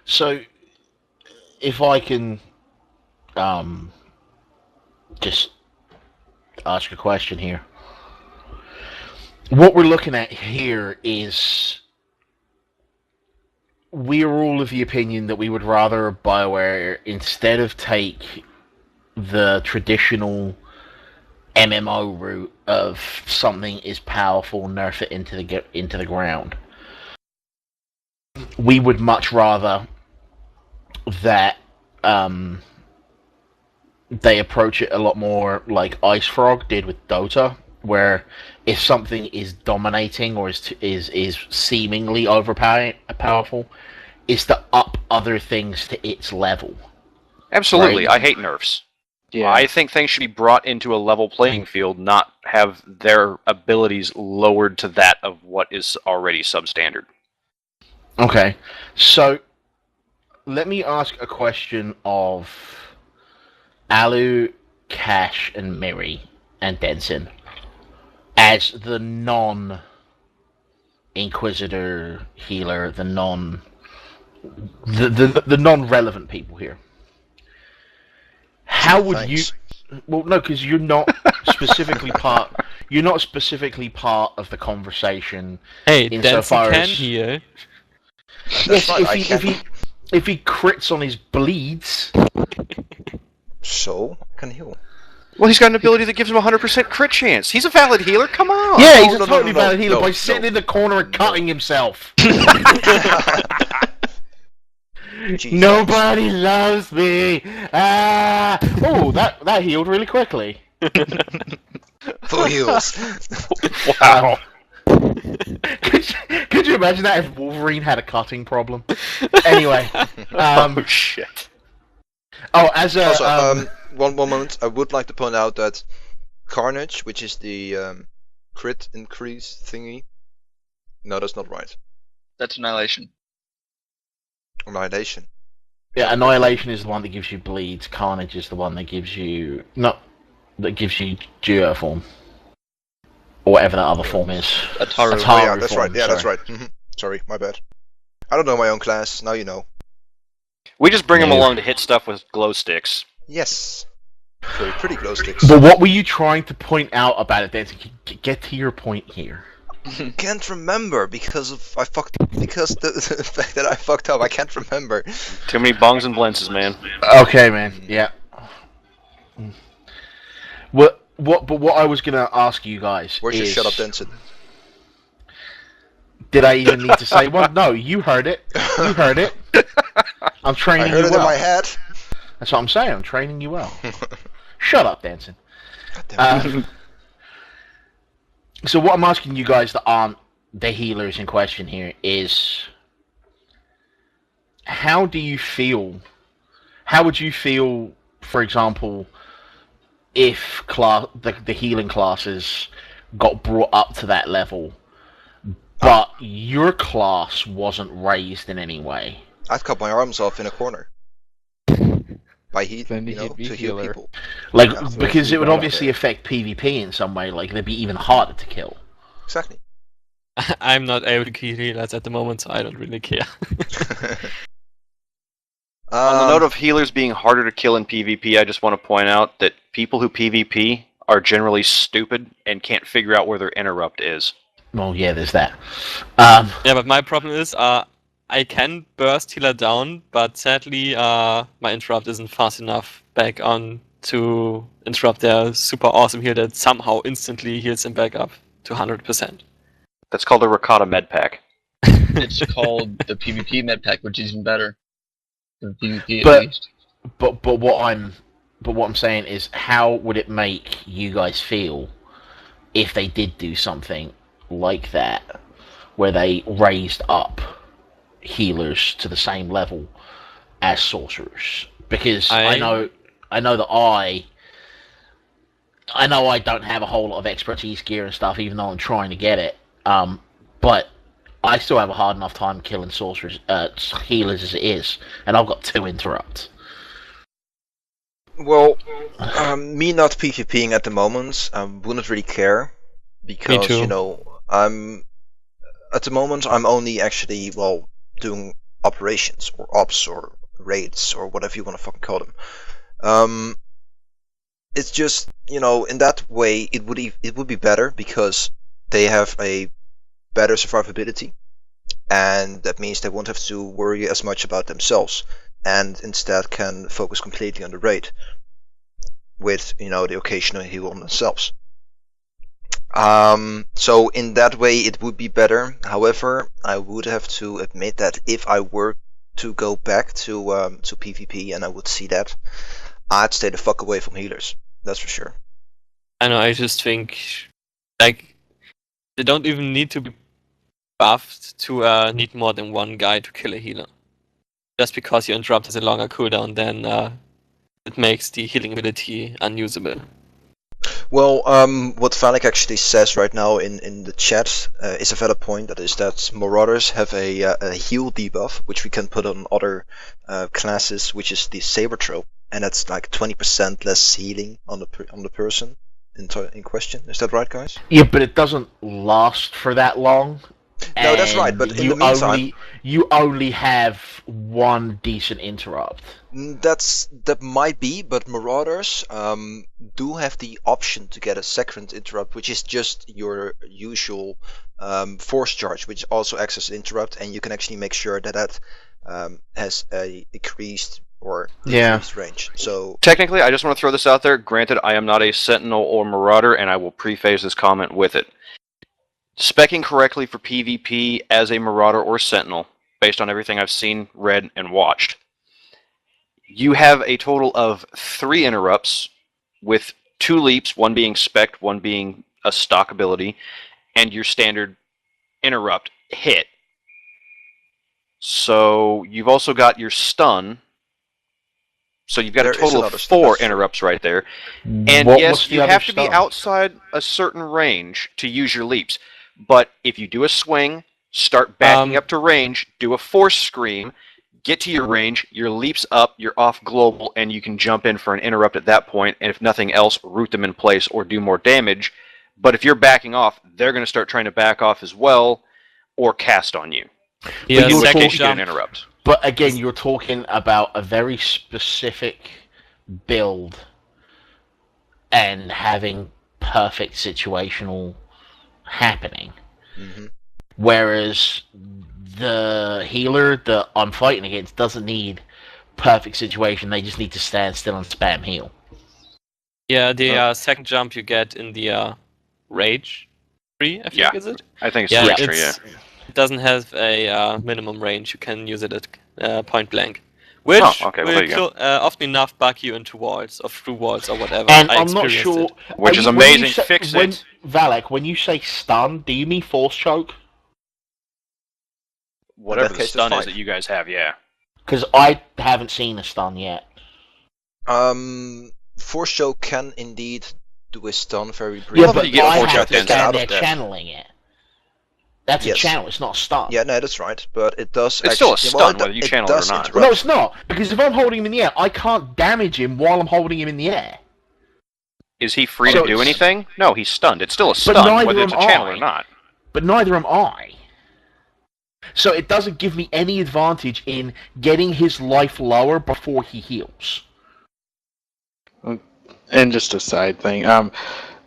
So, if I can just ask a question here. What we're looking at here is we're all of the opinion that we would rather BioWare, instead of take the traditional MMO route of something is powerful, nerf it into the ground. We would much rather that they approach it a lot more like Ice Frog did with Dota, where if something is dominating or is seemingly powerful, is to up other things to its level. Absolutely, Right. I hate nerfs. Yeah. I think things should be brought into a level playing field, not have their abilities lowered to that of what is already substandard. Okay, so let me ask a question of Alu, Cash, and Miri, and Densin, as the non-Inquisitor healer, the non-relevant people here. How would Thanks. you? Well, no, because you're not specifically part. You're not specifically part of the conversation. Hey, Insofar Densin can as- heal. That's Yes, right, I if he crits on his bleeds. So, I can heal. Well, he's got an ability that gives him a 100% crit chance. He's a valid healer, come on! Yeah, he's no, a no, totally no, valid healer no, by no. sitting in the corner and cutting himself. Gee, Nobody loves me. Ah! Oh, that healed really quickly. Full heals. Wow. Could you imagine that if Wolverine had a cutting problem? Anyway, Oh, shit. as a Also, one moment. I would like to point out that Carnage, which is the crit increase thingy. No, that's not right. That's Annihilation. Annihilation. yeah, Annihilation is the one that gives you bleeds. Carnage is the one that gives you Duo form, or whatever that other form is. Ataru. Ataru. Oh yeah, that's form, right. Yeah, that's sorry. right. Sorry, my bad. I don't know my own class. Now you know. We just bring him No. along to hit stuff with glow sticks. Yes. Very pretty glow sticks. But what were you trying to point out about it, Denson? Get to your point here. Can't remember because the fact that I fucked up. I can't remember. Too many bongs and blences, man. Okay, man. Yeah. But what I was gonna ask you guys Where's your is, shut up, Densin? did I even need to say one? No, you heard it. You heard it. I'm I training heard you it well. in my head. That's what I'm saying. I'm training you well. Shut up, Denson. Damn it. So what I'm asking you guys that aren't the healers in question here is, how do you feel? How would you feel, for example, if the healing classes got brought up to that level, but your class wasn't raised in any way? I'd cut my arms off in a corner. By Then he'd be to heal healer. people. Like, Yeah. because it would Yeah. obviously affect PvP in some way. Like, they'd be even harder to kill. Exactly. I'm not able to kill healers at the moment, so I don't really care. On the note of healers being harder to kill in PvP, I just want to point out that people who PvP are generally stupid and can't figure out where their interrupt is. Well, yeah, there's that. Yeah, but my problem is, I can burst healer down, but sadly, my interrupt isn't fast enough back on to interrupt their super awesome heal that somehow instantly heals them back up to 100%. That's called a Ricotta med pack. It's called the PvP med pack, which is even better. The PvP But- at least. But what I'm saying is, how would it make you guys feel if they did do something like that, where they raised up healers to the same level as sorcerers? Because I know that I know I don't have a whole lot of expertise gear and stuff, even though I'm trying to get it. But I still have a hard enough time killing sorcerers, healers as it is, and I've got 2 interrupts. Well, me not PvPing at the moment, I wouldn't really care because too. I'm at the moment I'm only actually doing operations or ops or raids or whatever you want to fucking call them. it's just, in that way it would be better because they have a better survivability, and that means they won't have to worry as much about themselves, and instead can focus completely on the raid with the occasional heal on themselves. So in that way it would be better. However, I would have to admit that if I were to go back to PvP and I would see that, I'd stay the fuck away from healers. That's for sure. I know, I just think, like, they don't even need to be buffed to need more than one guy to kill a healer. Just because your interrupt has a longer cooldown, then it makes the healing ability unusable. Well, what Valic actually says right now in the chat is a valid point. That is that Marauders have a heal debuff, which we can put on other classes, which is the Saber Throw, and that's like 20% less healing on the person in question. Is that right, guys? Yeah, but it doesn't last for that long. No, that's right. But in the meantime, you only have one decent interrupt. That might be, but Marauders do have the option to get a second interrupt, which is just your usual force charge, which also acts as an interrupt, and you can actually make sure that has a increased or decreased range. So technically, I just want to throw this out there. Granted, I am not a Sentinel or Marauder, and I will preface this comment with it. Speccing correctly for PvP as a Marauder or Sentinel, based on everything I've seen, read, and watched, you have a total of 3 interrupts with 2 leaps, one being spec, one being a stock ability, and your standard interrupt hit. So you've also got your stun. So you've got a total of 4 interrupts right there. And yes, you have to be outside a certain range to use your leaps. But if you do a swing, start backing up to range, do a force scream, get to your range, your leap's up, you're off global, and you can jump in for an interrupt at that point, and if nothing else, root them in place or do more damage. But if you're backing off, they're going to start trying to back off as well, or cast on you. Yeah, you get an interrupt. But again, you're talking about a very specific build and having perfect situational happening. Mm-hmm. Whereas the healer that I'm fighting against doesn't need perfect situation, they just need to stand still and spam heal. Yeah, the second jump you get in the Rage tree, I think, is it? I think it's Rage tree, yeah. It doesn't have a minimum range, you can use it at point blank. Which will often enough bug you into walls, or through walls, or whatever. And I'm not sure... Which is amazing, fix it. Valic, when you say stun, do you mean force choke? Whatever the stun is that you guys have, yeah. Because I haven't seen a stun yet. Force choke can indeed do a stun very briefly. Yeah, but I have to stand there channeling it. That's a channel, it's not a stun. Yeah, no, that's right, but it does it's still a stun, whether you channel it or not. No, it's not, because if I'm holding him in the air, I can't damage him while I'm holding him in the air. Is he free to do anything? No, he's stunned. It's still a stun, whether it's a channel or not. But neither am I. So it doesn't give me any advantage in getting his life lower before he heals. And just a side thing,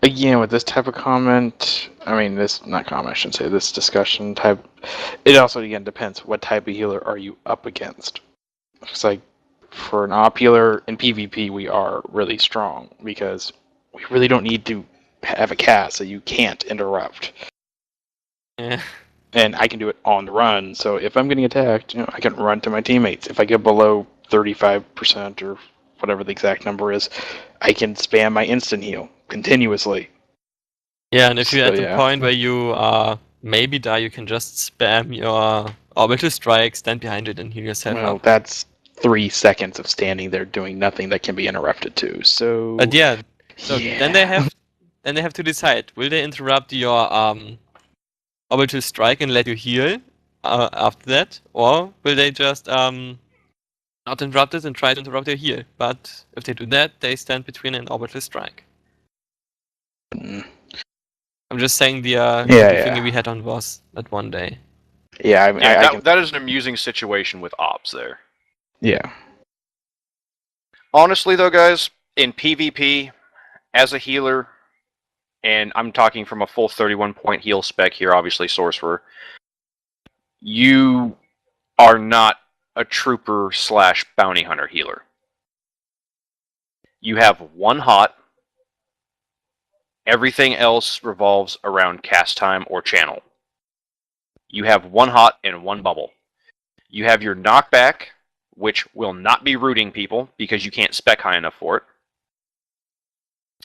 again, with this type of comment, this discussion type, it also, again, depends what type of healer are you up against. It's like, for an op healer in PvP, we are really strong, because we really don't need to have a cast, so you can't interrupt. Yeah. And I can do it on the run, so if I'm getting attacked, I can run to my teammates. If I get below 35% or whatever the exact number is, I can spam my instant heal continuously. Yeah, and if you're at the point where you maybe die, you can just spam your orbital strike, stand behind it, and heal yourself up. That's 3 seconds of standing there doing nothing that can be interrupted too. So. But then they have to decide: will they interrupt your orbital strike and let you heal after that, or will they just not interrupt it and try to interrupt your heal? But if they do that, they stand between an orbital strike. I'm just saying the thing we had on was that one day. Yeah, that is an amusing situation with ops there. Yeah. Honestly, though, guys, in PvP, as a healer, and I'm talking from a full 31-point heal spec here, obviously, Sorcerer, you are not a trooper / bounty hunter healer. You have one hot. Everything else revolves around cast time or channel. You have one hot and one bubble. You have your knockback, which will not be rooting people because you can't spec high enough for it.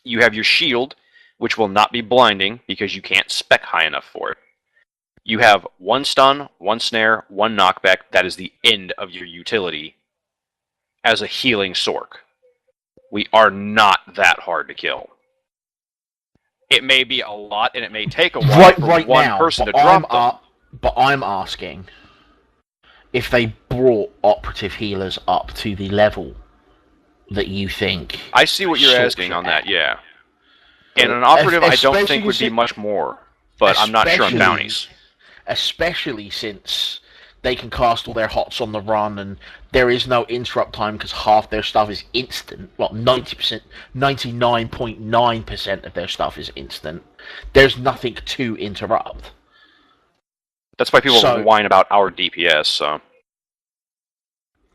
You have your shield, which will not be blinding because you can't spec high enough for it. You have one stun, one snare, one knockback. That is the end of your utility as a healing sorc. We are not that hard to kill. It may be a lot, and it may take a while for one person to drop them. But I'm asking if they brought operative healers up to the level that you think. I see what you're asking on that, yeah. And an operative, I don't think would be much more, but I'm not sure on bounties. Especially since they can cast all their hots on the run, and there is no interrupt time because half their stuff is instant. Well, 90%, 99.9% of their stuff is instant. There's nothing to interrupt. That's why people whine about our DPS, so.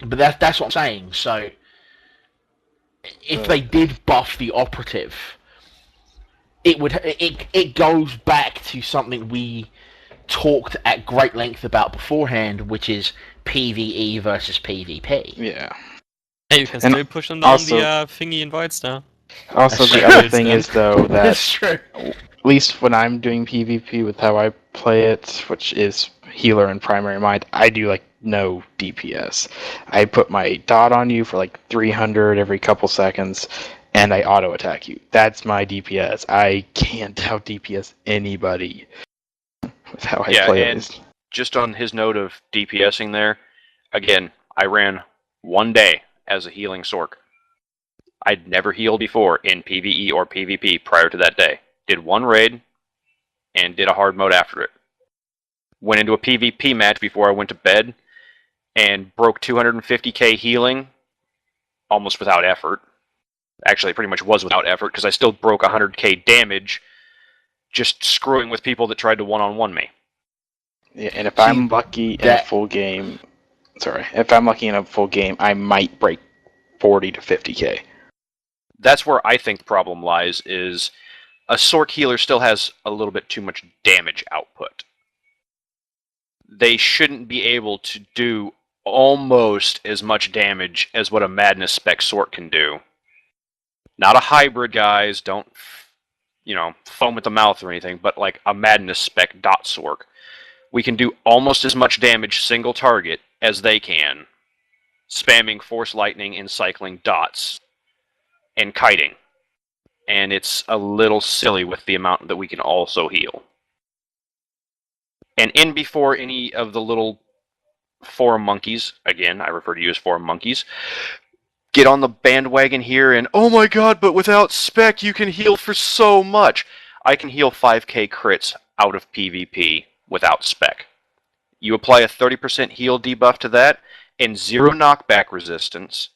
But that's what I'm saying. So, if they did buff the operative, it goes back to something we talked at great length about beforehand, which is PvE versus PvP. Yeah. Hey, you can still push them down the thingy invites now. Also, the other thing is, though, that That's true. at least when I'm doing PvP with how I play it, which is healer and primary mind, I do no DPS. I put my dot on you for 300 every couple seconds, and I auto attack you. That's my DPS. I can't out DPS anybody with how I play and it. Just on his note of DPSing there, again, I ran one day as a healing sorc. I'd never healed before in PvE or PvP prior to that day. Did one raid, and did a hard mode after it. Went into a PvP match before I went to bed, and broke 250k healing, almost without effort. Actually, it pretty much was without effort, because I still broke 100k damage, just screwing with people that tried to one-on-one me. Yeah, and if I'm lucky in a full game, I might break 40 to 50k. That's where I think the problem lies, is a sorc healer still has a little bit too much damage output. They shouldn't be able to do almost as much damage as what a Madness Spec sorc can do. Not a hybrid, guys, don't, foam at the mouth or anything, but a Madness Spec dot sorc. We can do almost as much damage single target as they can, spamming Force Lightning and cycling dots and kiting. And it's a little silly with the amount that we can also heal. And in before any of the little forum monkeys, again, I refer to you as forum monkeys, get on the bandwagon here and, oh my god, but without spec you can heal for so much. I can heal 5k crits out of PvP without spec. You apply a 30% heal debuff to that, and 0 knockback resistance,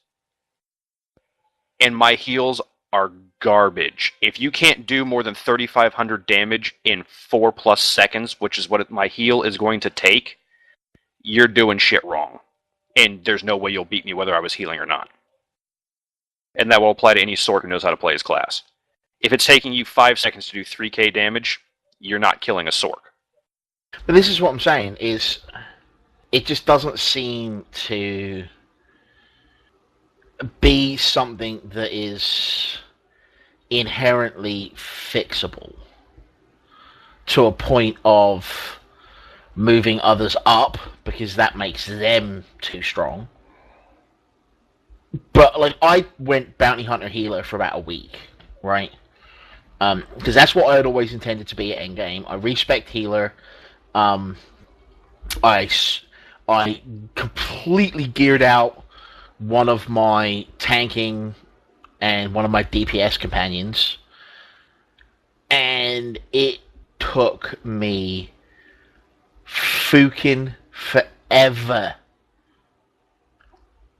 and my heals are garbage. If you can't do more than 3,500 damage in 4+ seconds, which is what my heal is going to take, you're doing shit wrong. And there's no way you'll beat me whether I was healing or not. And that will apply to any sorc who knows how to play his class. If it's taking you 5 seconds to do 3k damage, you're not killing a sorc. But this is what I'm saying, is it just doesn't seem to be something that is inherently fixable to a point of moving others up, because that makes them too strong. But I went bounty hunter healer for about a week, right? Because that's what I had always intended to be at endgame. I respect healer. I completely geared out one of my tanking and one of my DPS companions, and it took me fucking forever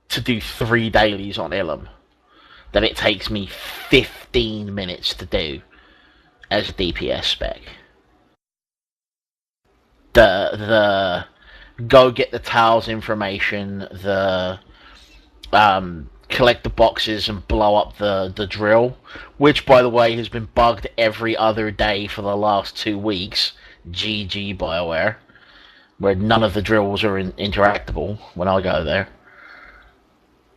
to do 3 dailies on Ilum. that it takes me 15 minutes to do as a DPS spec. The go get the tiles information, the collect the boxes and blow up the drill, which by the way has been bugged every other day for the last 2 weeks. GG BioWare, where none of the drills are interactable when I go there.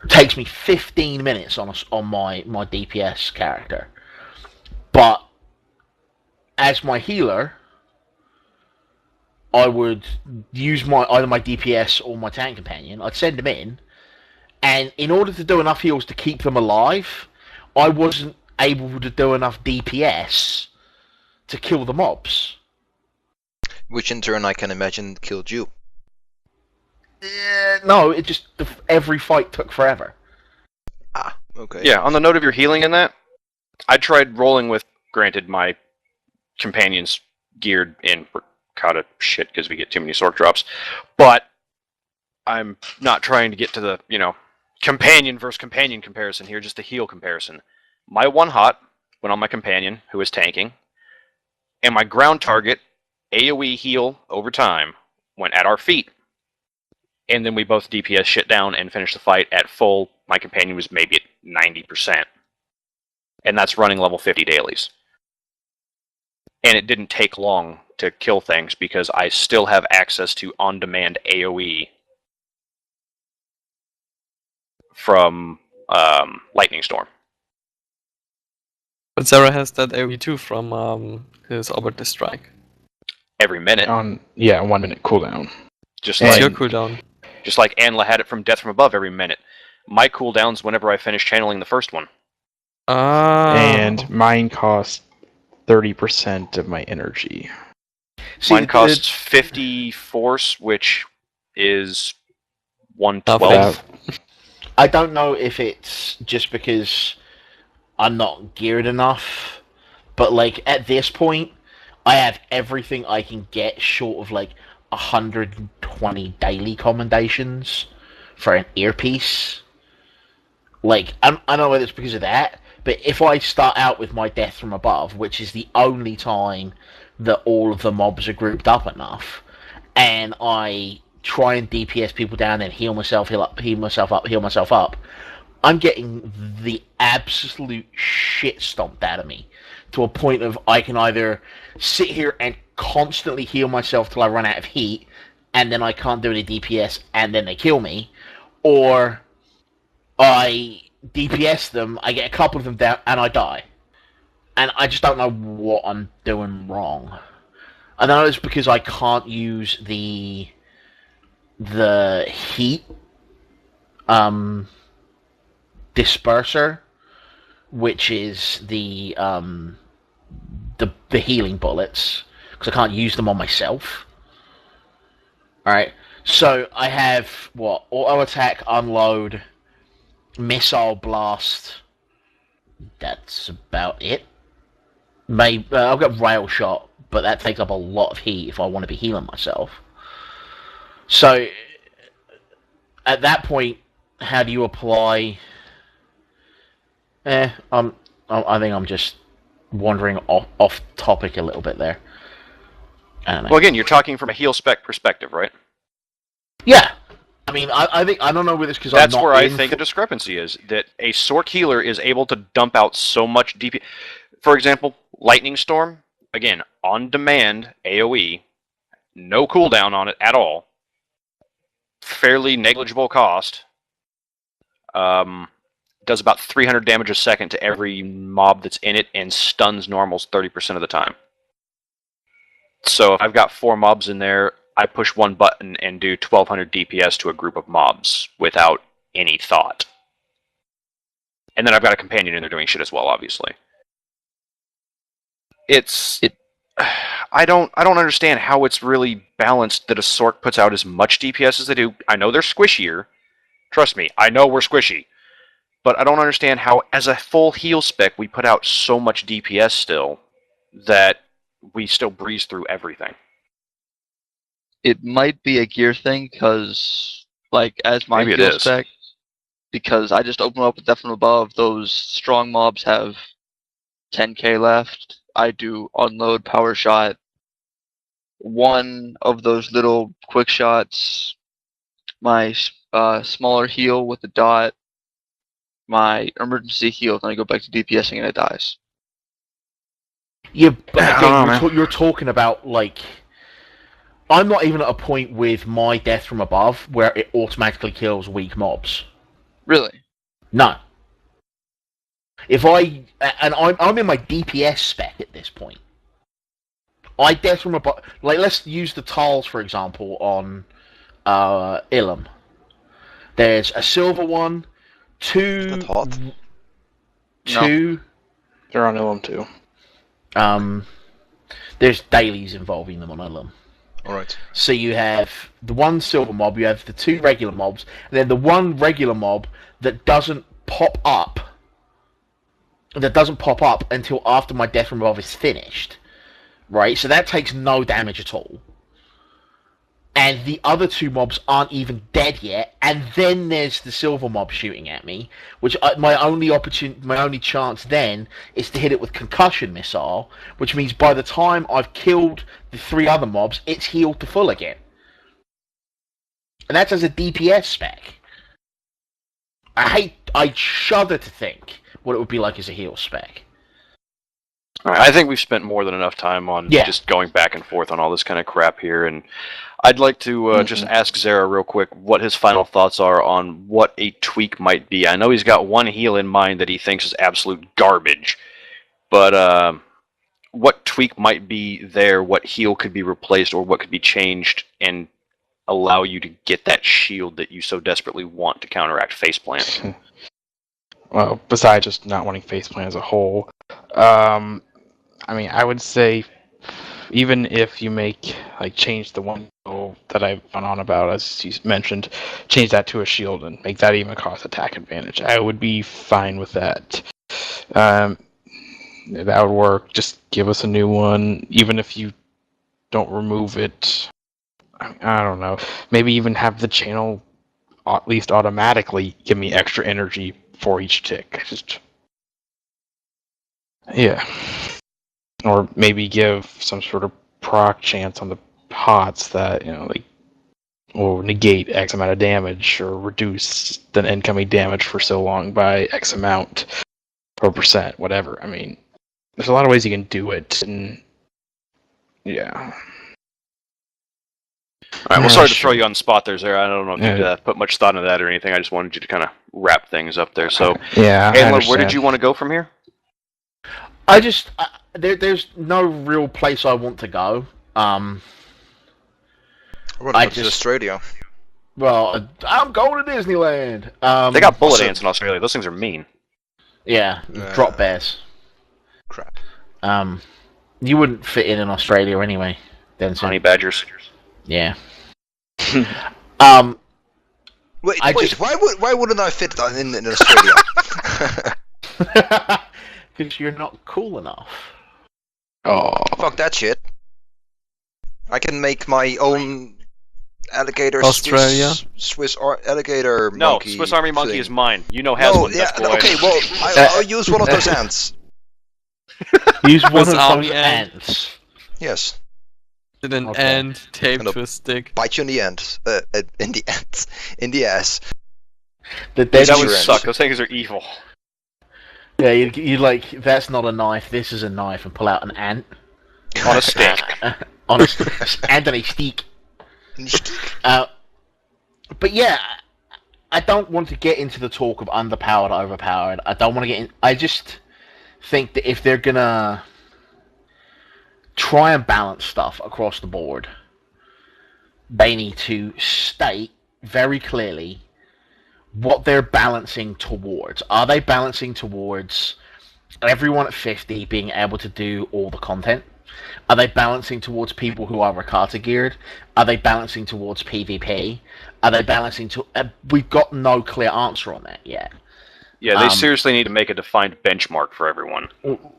It takes me 15 minutes on my DPS character. But as my healer, I would use either my DPS or my tank companion. I'd send them in, and in order to do enough heals to keep them alive, I wasn't able to do enough DPS to kill the mobs. Which in turn I can imagine killed you. No, it just every fight took forever. Ah, okay. Yeah, on the note of your healing in that, I tried rolling with, granted, my companions geared in for kind of shit because we get too many sorc drops, but I'm not trying to get to the, companion versus companion comparison here, just a heal comparison. My one hot went on my companion, who is tanking, and my ground target, AoE heal over time, went at our feet. And then we both DPS shit down and finished the fight at full. My companion was maybe at 90%. And that's running level 50 dailies. And it didn't take long to kill things because I still have access to on-demand AoE from Lightning Storm. But Zara has that AoE too from his Operative Strike. Every minute. 1 minute cooldown. Just What's like, your cooldown? just like Anla had it from Death from Above every minute. My cooldown's whenever I finish channeling the first one. And mine costs 30% of my energy. Mine costs 50 force, which is 112. About- I don't know if it's just because I'm not geared enough, but like at this point, I have everything I can get short of like 120 daily commendations for an earpiece. Like, I don't know whether it's because of that, but if I start out with my Death from Above, which is the only time that all of the mobs are grouped up enough, and I try and DPS people down and heal myself up, I'm getting the absolute shit stomped out of me to a point of I can either sit here and constantly heal myself till I run out of heat, and then I can't do any DPS, and then they kill me, or I DPS them, I get a couple of them down, and I die. And I just don't know what I'm doing wrong. I know it's because I can't use the heat disperser, which is the healing bullets, because I can't use them on myself. Alright, so I have, auto attack, unload, missile blast, that's about it. Maybe I've got rail shot, but that takes up a lot of heat if I want to be healing myself. So, at that point, how do you apply... I think I'm just wandering off topic a little bit there. I don't know. Well, again, you're talking from a heal spec perspective, right? Yeah. I mean, I think, I don't know whether it's because I'm not That's where I think the discrepancy is, that a sorc healer is able to dump out so much DP. For example, Lightning Storm, again, on-demand AoE, no cooldown on it at all, fairly negligible cost, does about 300 damage a second to every mob that's in it, and stuns normals 30% of the time. So if I've got 4 mobs in there, I push one button and do 1200 DPS to a group of mobs without any thought. And then I've got a companion in there doing shit as well, obviously. I don't understand how it's really balanced that a sorc puts out as much DPS as they do. I know they're squishier. Trust me, I know we're squishy. But I don't understand how, as a full heal spec, we put out so much DPS still that we still breeze through everything. It might be a gear thing, because, like, as my Maybe it heal is. spec, because I just open up with Death from Above. Those strong mobs have 10k left. I do unload power shot. One of those little quick shots, my smaller heal with the dot, my emergency heal, then I go back to DPSing and it dies. Yeah, but again, you're talking about, like... I'm not even at a point with my Death from Above where it automatically kills weak mobs. Really? No. If I... And I'm in my DPS spec at this point. I Death from Above... Like, let's use the tiles, for example, on Ilum. There's a silver one, two... Not hot. Two... No. They're on Ilum too. There's dailies involving them on Ilum. Alright. So you have the one silver mob, you have the two regular mobs, and then the one regular mob that doesn't pop up. That doesn't pop up until after my Death from Above is finished. Right? So that takes no damage at all. And the other two mobs aren't even dead yet, and then there's the silver mob shooting at me, which my only chance then is to hit it with concussion missile, which means by the time I've killed the three other mobs, it's healed to full again. And that's as a DPS spec. I shudder to think what it would be like as a heal spec. Alright, I think we've spent more than enough time on just going back and forth on all this kind of crap here, and I'd like to just ask Zara real quick what his final thoughts are on what a tweak might be. I know he's got one heal in mind that he thinks is absolute garbage, but what tweak might be there, what heal could be replaced, or what could be changed and allow you to get that shield that you so desperately want to counteract Faceplant? Well, besides just not wanting Faceplant as a whole, I mean, I would say even if you change the one that I've gone on about, as you mentioned, change that to a shield and make that even cost attack advantage, I would be fine with that. That would work. Just give us a new one, even if you don't remove it. I don't know. Maybe even have the channel at least automatically give me extra energy for each tick. Yeah. Or maybe give some sort of proc chance on the pots that, will negate X amount of damage or reduce the incoming damage for so long by X amount per percent, whatever. I mean, there's a lot of ways you can do it, and yeah. Alright, well, sorry to throw you on the spot there, Zara. I don't know if you put much thought into that or anything. I just wanted you to kind of wrap things up there. So, yeah, Anla, where did you want to go from here? There's no real place I want to go. I want to go to Australia. Well, I'm going to Disneyland. They got bullet ants in Australia. Those things are mean. Yeah, drop bears. Crap. You wouldn't fit in Australia anyway, Densin. Honey badgers. Yeah. Wait. Why wouldn't I fit in Australia? Because you're not cool enough. Oh. Fuck that shit. I can make my own alligator. Australia? Swiss alligator No, monkey. Swiss-army-monkey thing. is mine. Has one. Yeah, that's why. okay, well, I'll use one of those ants. Use one of those Swiss-army ants. Yes. An ant taped to a stick. Bite you in the ass. That would suck. Those things are evil. Yeah, you like, that's not a knife, this is a knife, and pull out an ant. On a stick. On a ant on a stick. But yeah, I don't want to get into the talk of underpowered, overpowered. I don't want to get in. I just think that if they're gonna try and balance stuff across the board, they need to state very clearly what they're balancing towards. Are they balancing towards everyone at 50 being able to do all the content? Are they balancing towards people who are Rakata geared? Are they balancing towards PvP? Are they balancing to... we've got no clear answer on that yet. Yeah, they seriously need to make a defined benchmark for everyone.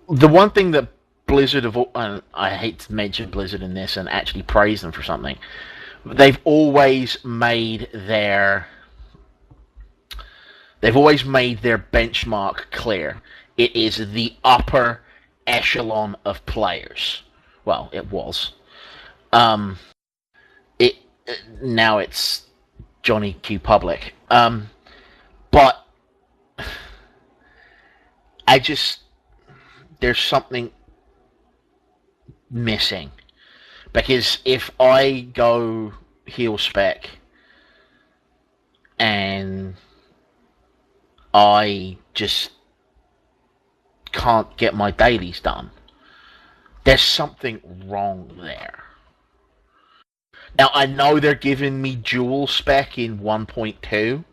The one thing that Blizzard have... and I hate to mention Blizzard in this and actually praise them for something. They've always made their They've always made their benchmark clear. It is the upper echelon of players. Well, it was. Now it's Johnny Q Public. But there's something missing. Because if I go heal spec and I just can't get my dailies done, there's something wrong there. Now, I know they're giving me dual spec in 1.2.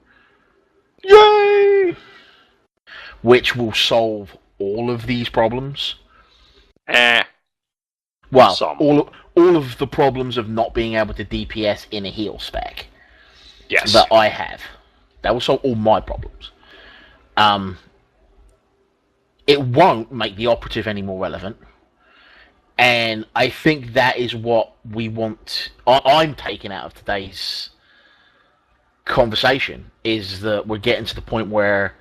Yay! Which will solve all of these problems. Well, Some. all of the problems of not being able to DPS in a heal spec. Yes. That I have. That will solve all my problems. It won't make the operative any more relevant. And I think that is what we want. I'm taking out of today's conversation is that we're getting to the point where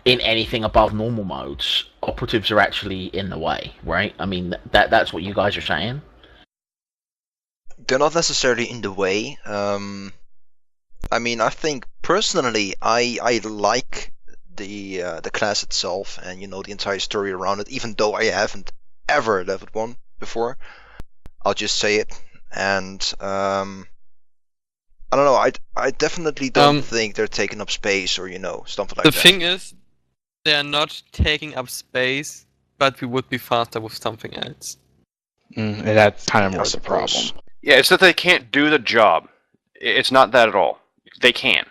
in anything above normal modes, operatives are actually in the way, right? I mean, that's what you guys are saying. They're not necessarily in the way. I mean, I think personally, I like the class itself, and the entire story around it. Even though I haven't ever leveled one before, I'll just say it. And I don't know. I definitely don't think they're taking up space or something like that. The thing is, they're not taking up space, but we would be faster with something else. And that's kind of Yeah, more I the problem. suppose. Yeah, it's that they can't do the job. It's not that at all. They can.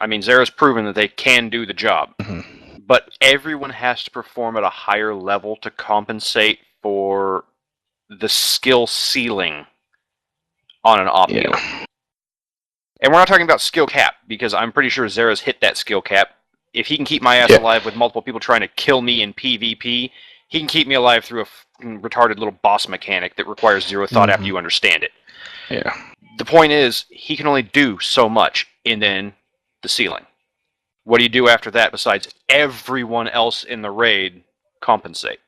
I mean, Zera's proven that they can do the job. Mhm. But everyone has to perform at a higher level to compensate for the skill ceiling on an op healer. And we're not talking about skill cap, because I'm pretty sure Zera's hit that skill cap. If he can keep my ass alive with multiple people trying to kill me in PvP, he can keep me alive through a retarded little boss mechanic that requires zero thought after you understand it. Yeah. The point is, he can only do so much, and then the ceiling. What do you do after that besides everyone else in the raid compensate?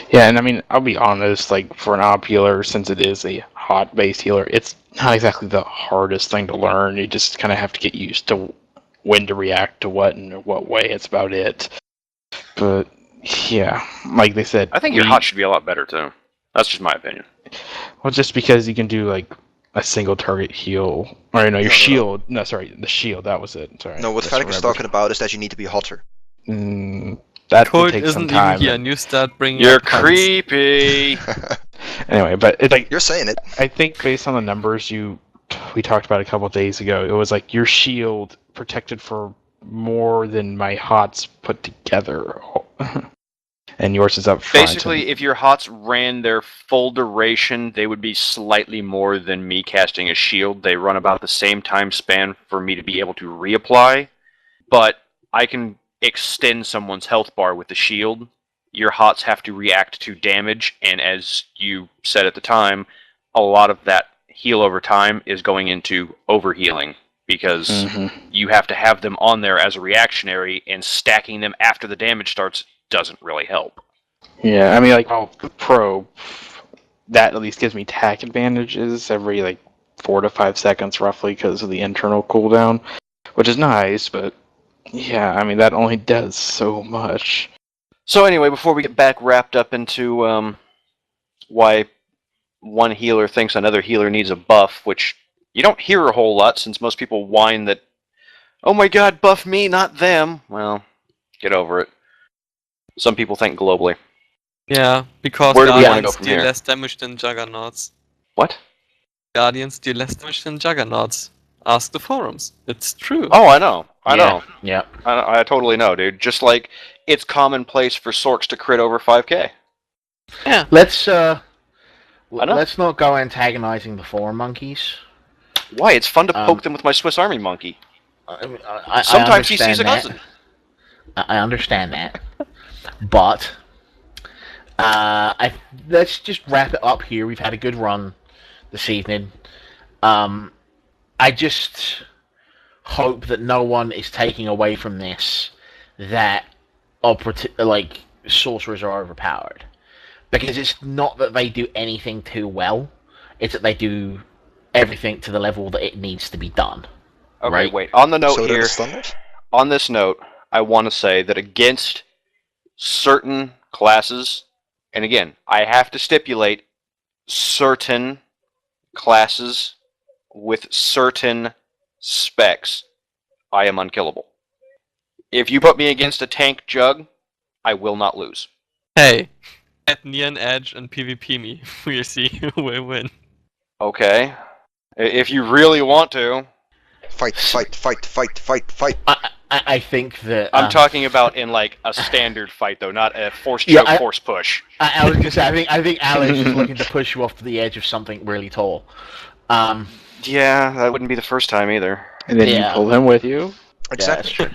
Yeah, and I mean, I'll be honest, like, for an op healer, since it is a hot-based healer, it's not exactly the hardest thing to learn. You just kind of have to get used to when to react to what and what way. It's about it. But, yeah, like they said... I think your hot should be a lot better, too. That's just my opinion. Well, just because you can do, like, a single target heal... Or, no, your shield... No, sorry, the shield, that was it. Sorry. No, what Valic is talking about is that you need to be hotter. That would Code take some isn't time. even here, and you start bringing You're up puns. creepy! Anyway, but it's like... You're saying it. I think based on the numbers we talked about a couple of days ago, it was like your shield protected for more than my hots put together. And yours is up front. Basically, if your hots ran their full duration, they would be slightly more than me casting a shield. They run about the same time span for me to be able to reapply, but I can extend someone's health bar with the shield. Your hots have to react to damage, and as you said at the time, a lot of that heal over time is going into overhealing, because you have to have them on there as a reactionary, and stacking them after the damage starts doesn't really help. Yeah, I mean, like, the probe, that at least gives me tack advantages every, like, 4 to 5 seconds, roughly, because of the internal cooldown, which is nice, but, yeah, I mean, that only does so much. So anyway, before we get back wrapped up into why one healer thinks another healer needs a buff, which you don't hear a whole lot, since most people whine that, oh my god, buff me, not them. Well, get over it. Some people think globally. Yeah, because Where do we wanna Guardians go from deal here? less damage than Juggernauts. What? Guardians deal less damage than Juggernauts. Ask the forums. It's true. Oh, I know. I know. Yeah. I totally know, dude. Just like it's commonplace for sorcs to crit over 5k. Yeah. Let's know. let's not go antagonizing the forum monkeys. Why? It's fun to poke them with my Swiss-army-monkey. I Sometimes he sees a understand cousin. that. I understand that, but let's just wrap it up here. We've had a good run this evening. I just hope that no one is taking away from this that sorcerers are overpowered. Because it's not that they do anything too well, it's that they do everything to the level that it needs to be done. Okay, right? wait. On the note So here, that's standard? on this note, I want to say that against certain classes, and again, I have to stipulate certain classes with certain specs, I am unkillable. If you put me against a tank jug, I will not lose. Hey, get near an edge and PvP me. We'll see who will win. Okay. If you really want to. Fight. I think that... I'm talking about in like a standard fight, though, not a force choke, force push. I was going to say, I think Alex is looking to push you off to the edge of something really tall. Yeah, that wouldn't be the first time either. And then you pull him with you. Exactly.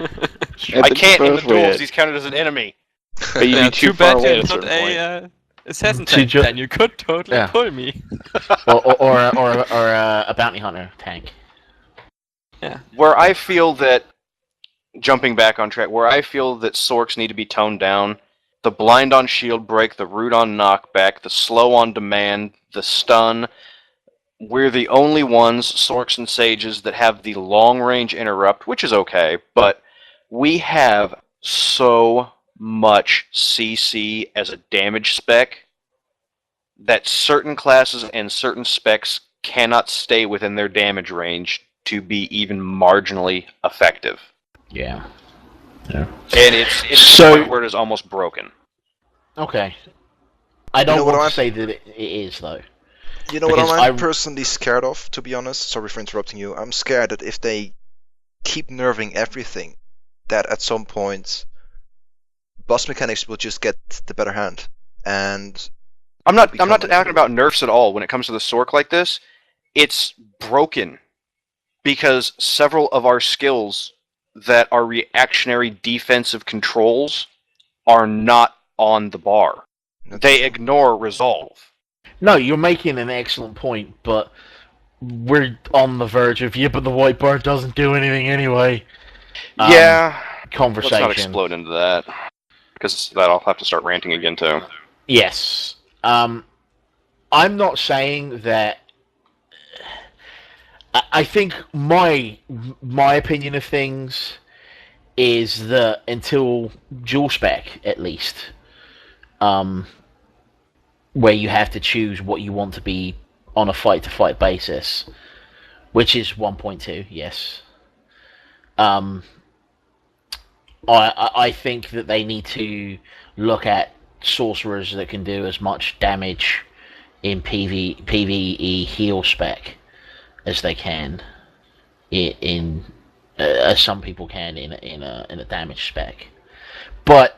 Yeah, I can't in the both duels, win. he's counted as an enemy. But you'd be too Too far bad away you're at a not certain point. assassin To tank, ju- then you could totally Yeah. pull me. or a bounty hunter tank. Where I feel that, jumping back on track, where I feel that sorcs need to be toned down, the blind on shield break, the root on knockback, the slow on demand, the stun, we're the only ones, sorcs and sages, that have the long range interrupt, which is okay, but we have so much CC as a damage spec that certain classes and certain specs cannot stay within their damage range to be even marginally effective. Yeah. And it's So- to the point where it is almost broken. Okay. I don't know what want I'm- to say that it is, though. You know what Because I'm I- personally scared of, to be honest? Sorry for interrupting you. I'm scared that if they keep nerving everything, that at some point boss mechanics will just get the better hand. And I'm not become talking unplayable. about nerfs at all when it comes to the sorc like this. It's broken because several of our skills that are reactionary defensive controls are not on the bar. They ignore resolve. No, you're making an excellent point, but we're on the verge of, but the white bar doesn't do anything anyway. Yeah, Conversation. let's not explode into that, because that I'll have to start ranting again too. Yes. I'm not saying that... I think my opinion of things is that until dual spec, at least, where you have to choose what you want to be on a fight-to-fight basis, which is 1.2, yes. I think that they need to look at sorcerers that can do as much damage in PvE heal spec as they can as some people can in a damage spec. But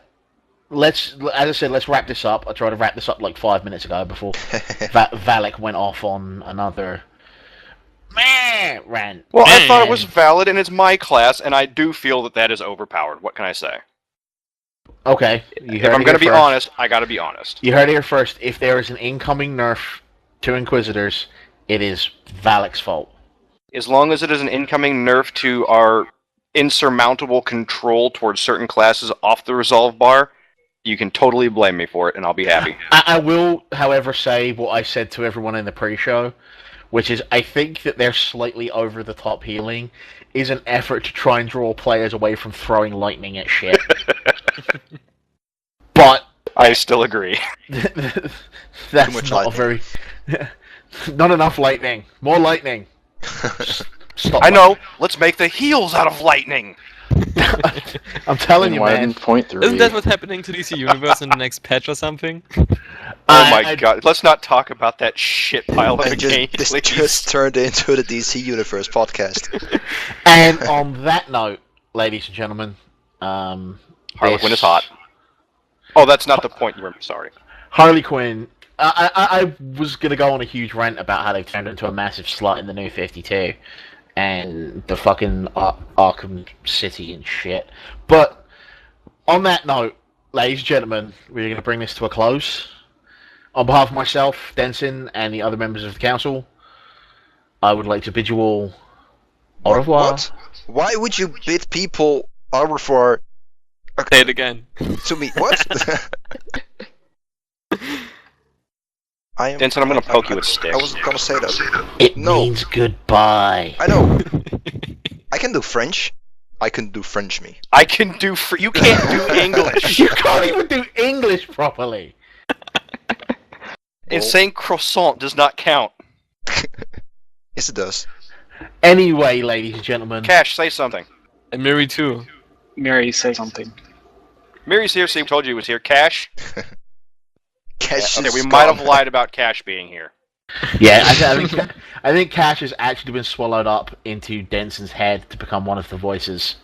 as I said, let's wrap this up. I tried to wrap this up like 5 minutes ago before Valic went off on another rant. Well, I thought it was valid, and it's my class, and I do feel that that is overpowered. What can I say? Okay, If I'm going to be honest, I got to be honest. You heard it here first. If there is an incoming nerf to Inquisitors, it is Valic's fault. As long as it is an incoming nerf to our insurmountable control towards certain classes off the resolve bar, you can totally blame me for it, and I'll be happy. I will, however, say what I said to everyone in the pre-show, which is I think that their slightly over-the-top healing is an effort to try and draw players away from throwing lightning at shit. But I still agree. that's much not lightning. a very... Not enough lightning. More lightning. Stop I know. Let's make the heals out of lightning. I'm telling you, Why man. didn't 0.3? Isn't that what's happening to DC Universe in the next patch or something? Oh my god. Let's not talk about that shit pile of a and game, this please. just turned into the DC Universe podcast. And on that note, ladies and gentlemen, Harlequin is hot. Oh, that's not the point you were... Sorry. Harley Quinn. I was going to go on a huge rant about how they've turned into a massive slut in the new 52 and the fucking Arkham City and shit. But on that note, ladies and gentlemen, we're going to bring this to a close. On behalf of myself, Densin, and the other members of the council, I would like to bid you all Au revoir. What? Why would you bid people au revoir Say it again. to me? What? Densin, I'm going to poke you with sticks. I wasn't gonna say that. It No. means goodbye. I know. I can do French. I can do French me. I can do you can't do English. You can't even do English properly. And saying croissant does not count. Yes, it does. Anyway, ladies and gentlemen. Cash, say something. And Miri too. Mary, say something. Mary's here, so we told you he was here. Cash? Cash Okay, is we might have gone. lied about Cash being here. Yeah, I think Cash has actually been swallowed up into Densin's head to become one of the voices.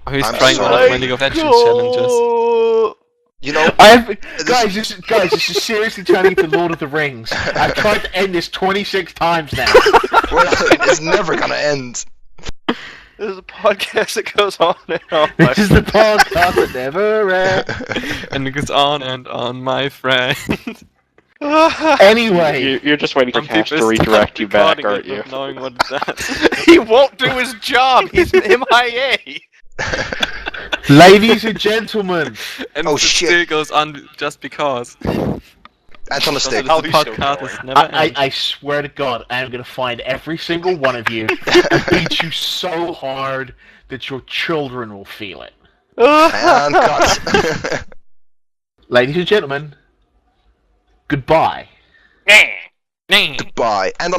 Oh, he's I'm trying one sorry. of my League of Legends challenges. You know, This is seriously turning into Lord of the Rings. I've tried to end this 26 times now. well, it's never gonna end. This is a podcast that goes on and on. This is the podcast that never ends. And it goes on, my friend. Anyway, You're just waiting for Some Cash people to stop redirect you back, recording aren't it you? not knowing what it's at. He won't do his job. He's MIA. ladies and gentlemen, And Oh, it shit. still goes on just because. That's on the stick. How The you still podcast going? is never end. I swear to God, I am going to find every single one of you and beat you so hard that your children will feel it. And cut. Ladies and gentlemen, goodbye. Nah. Bye. And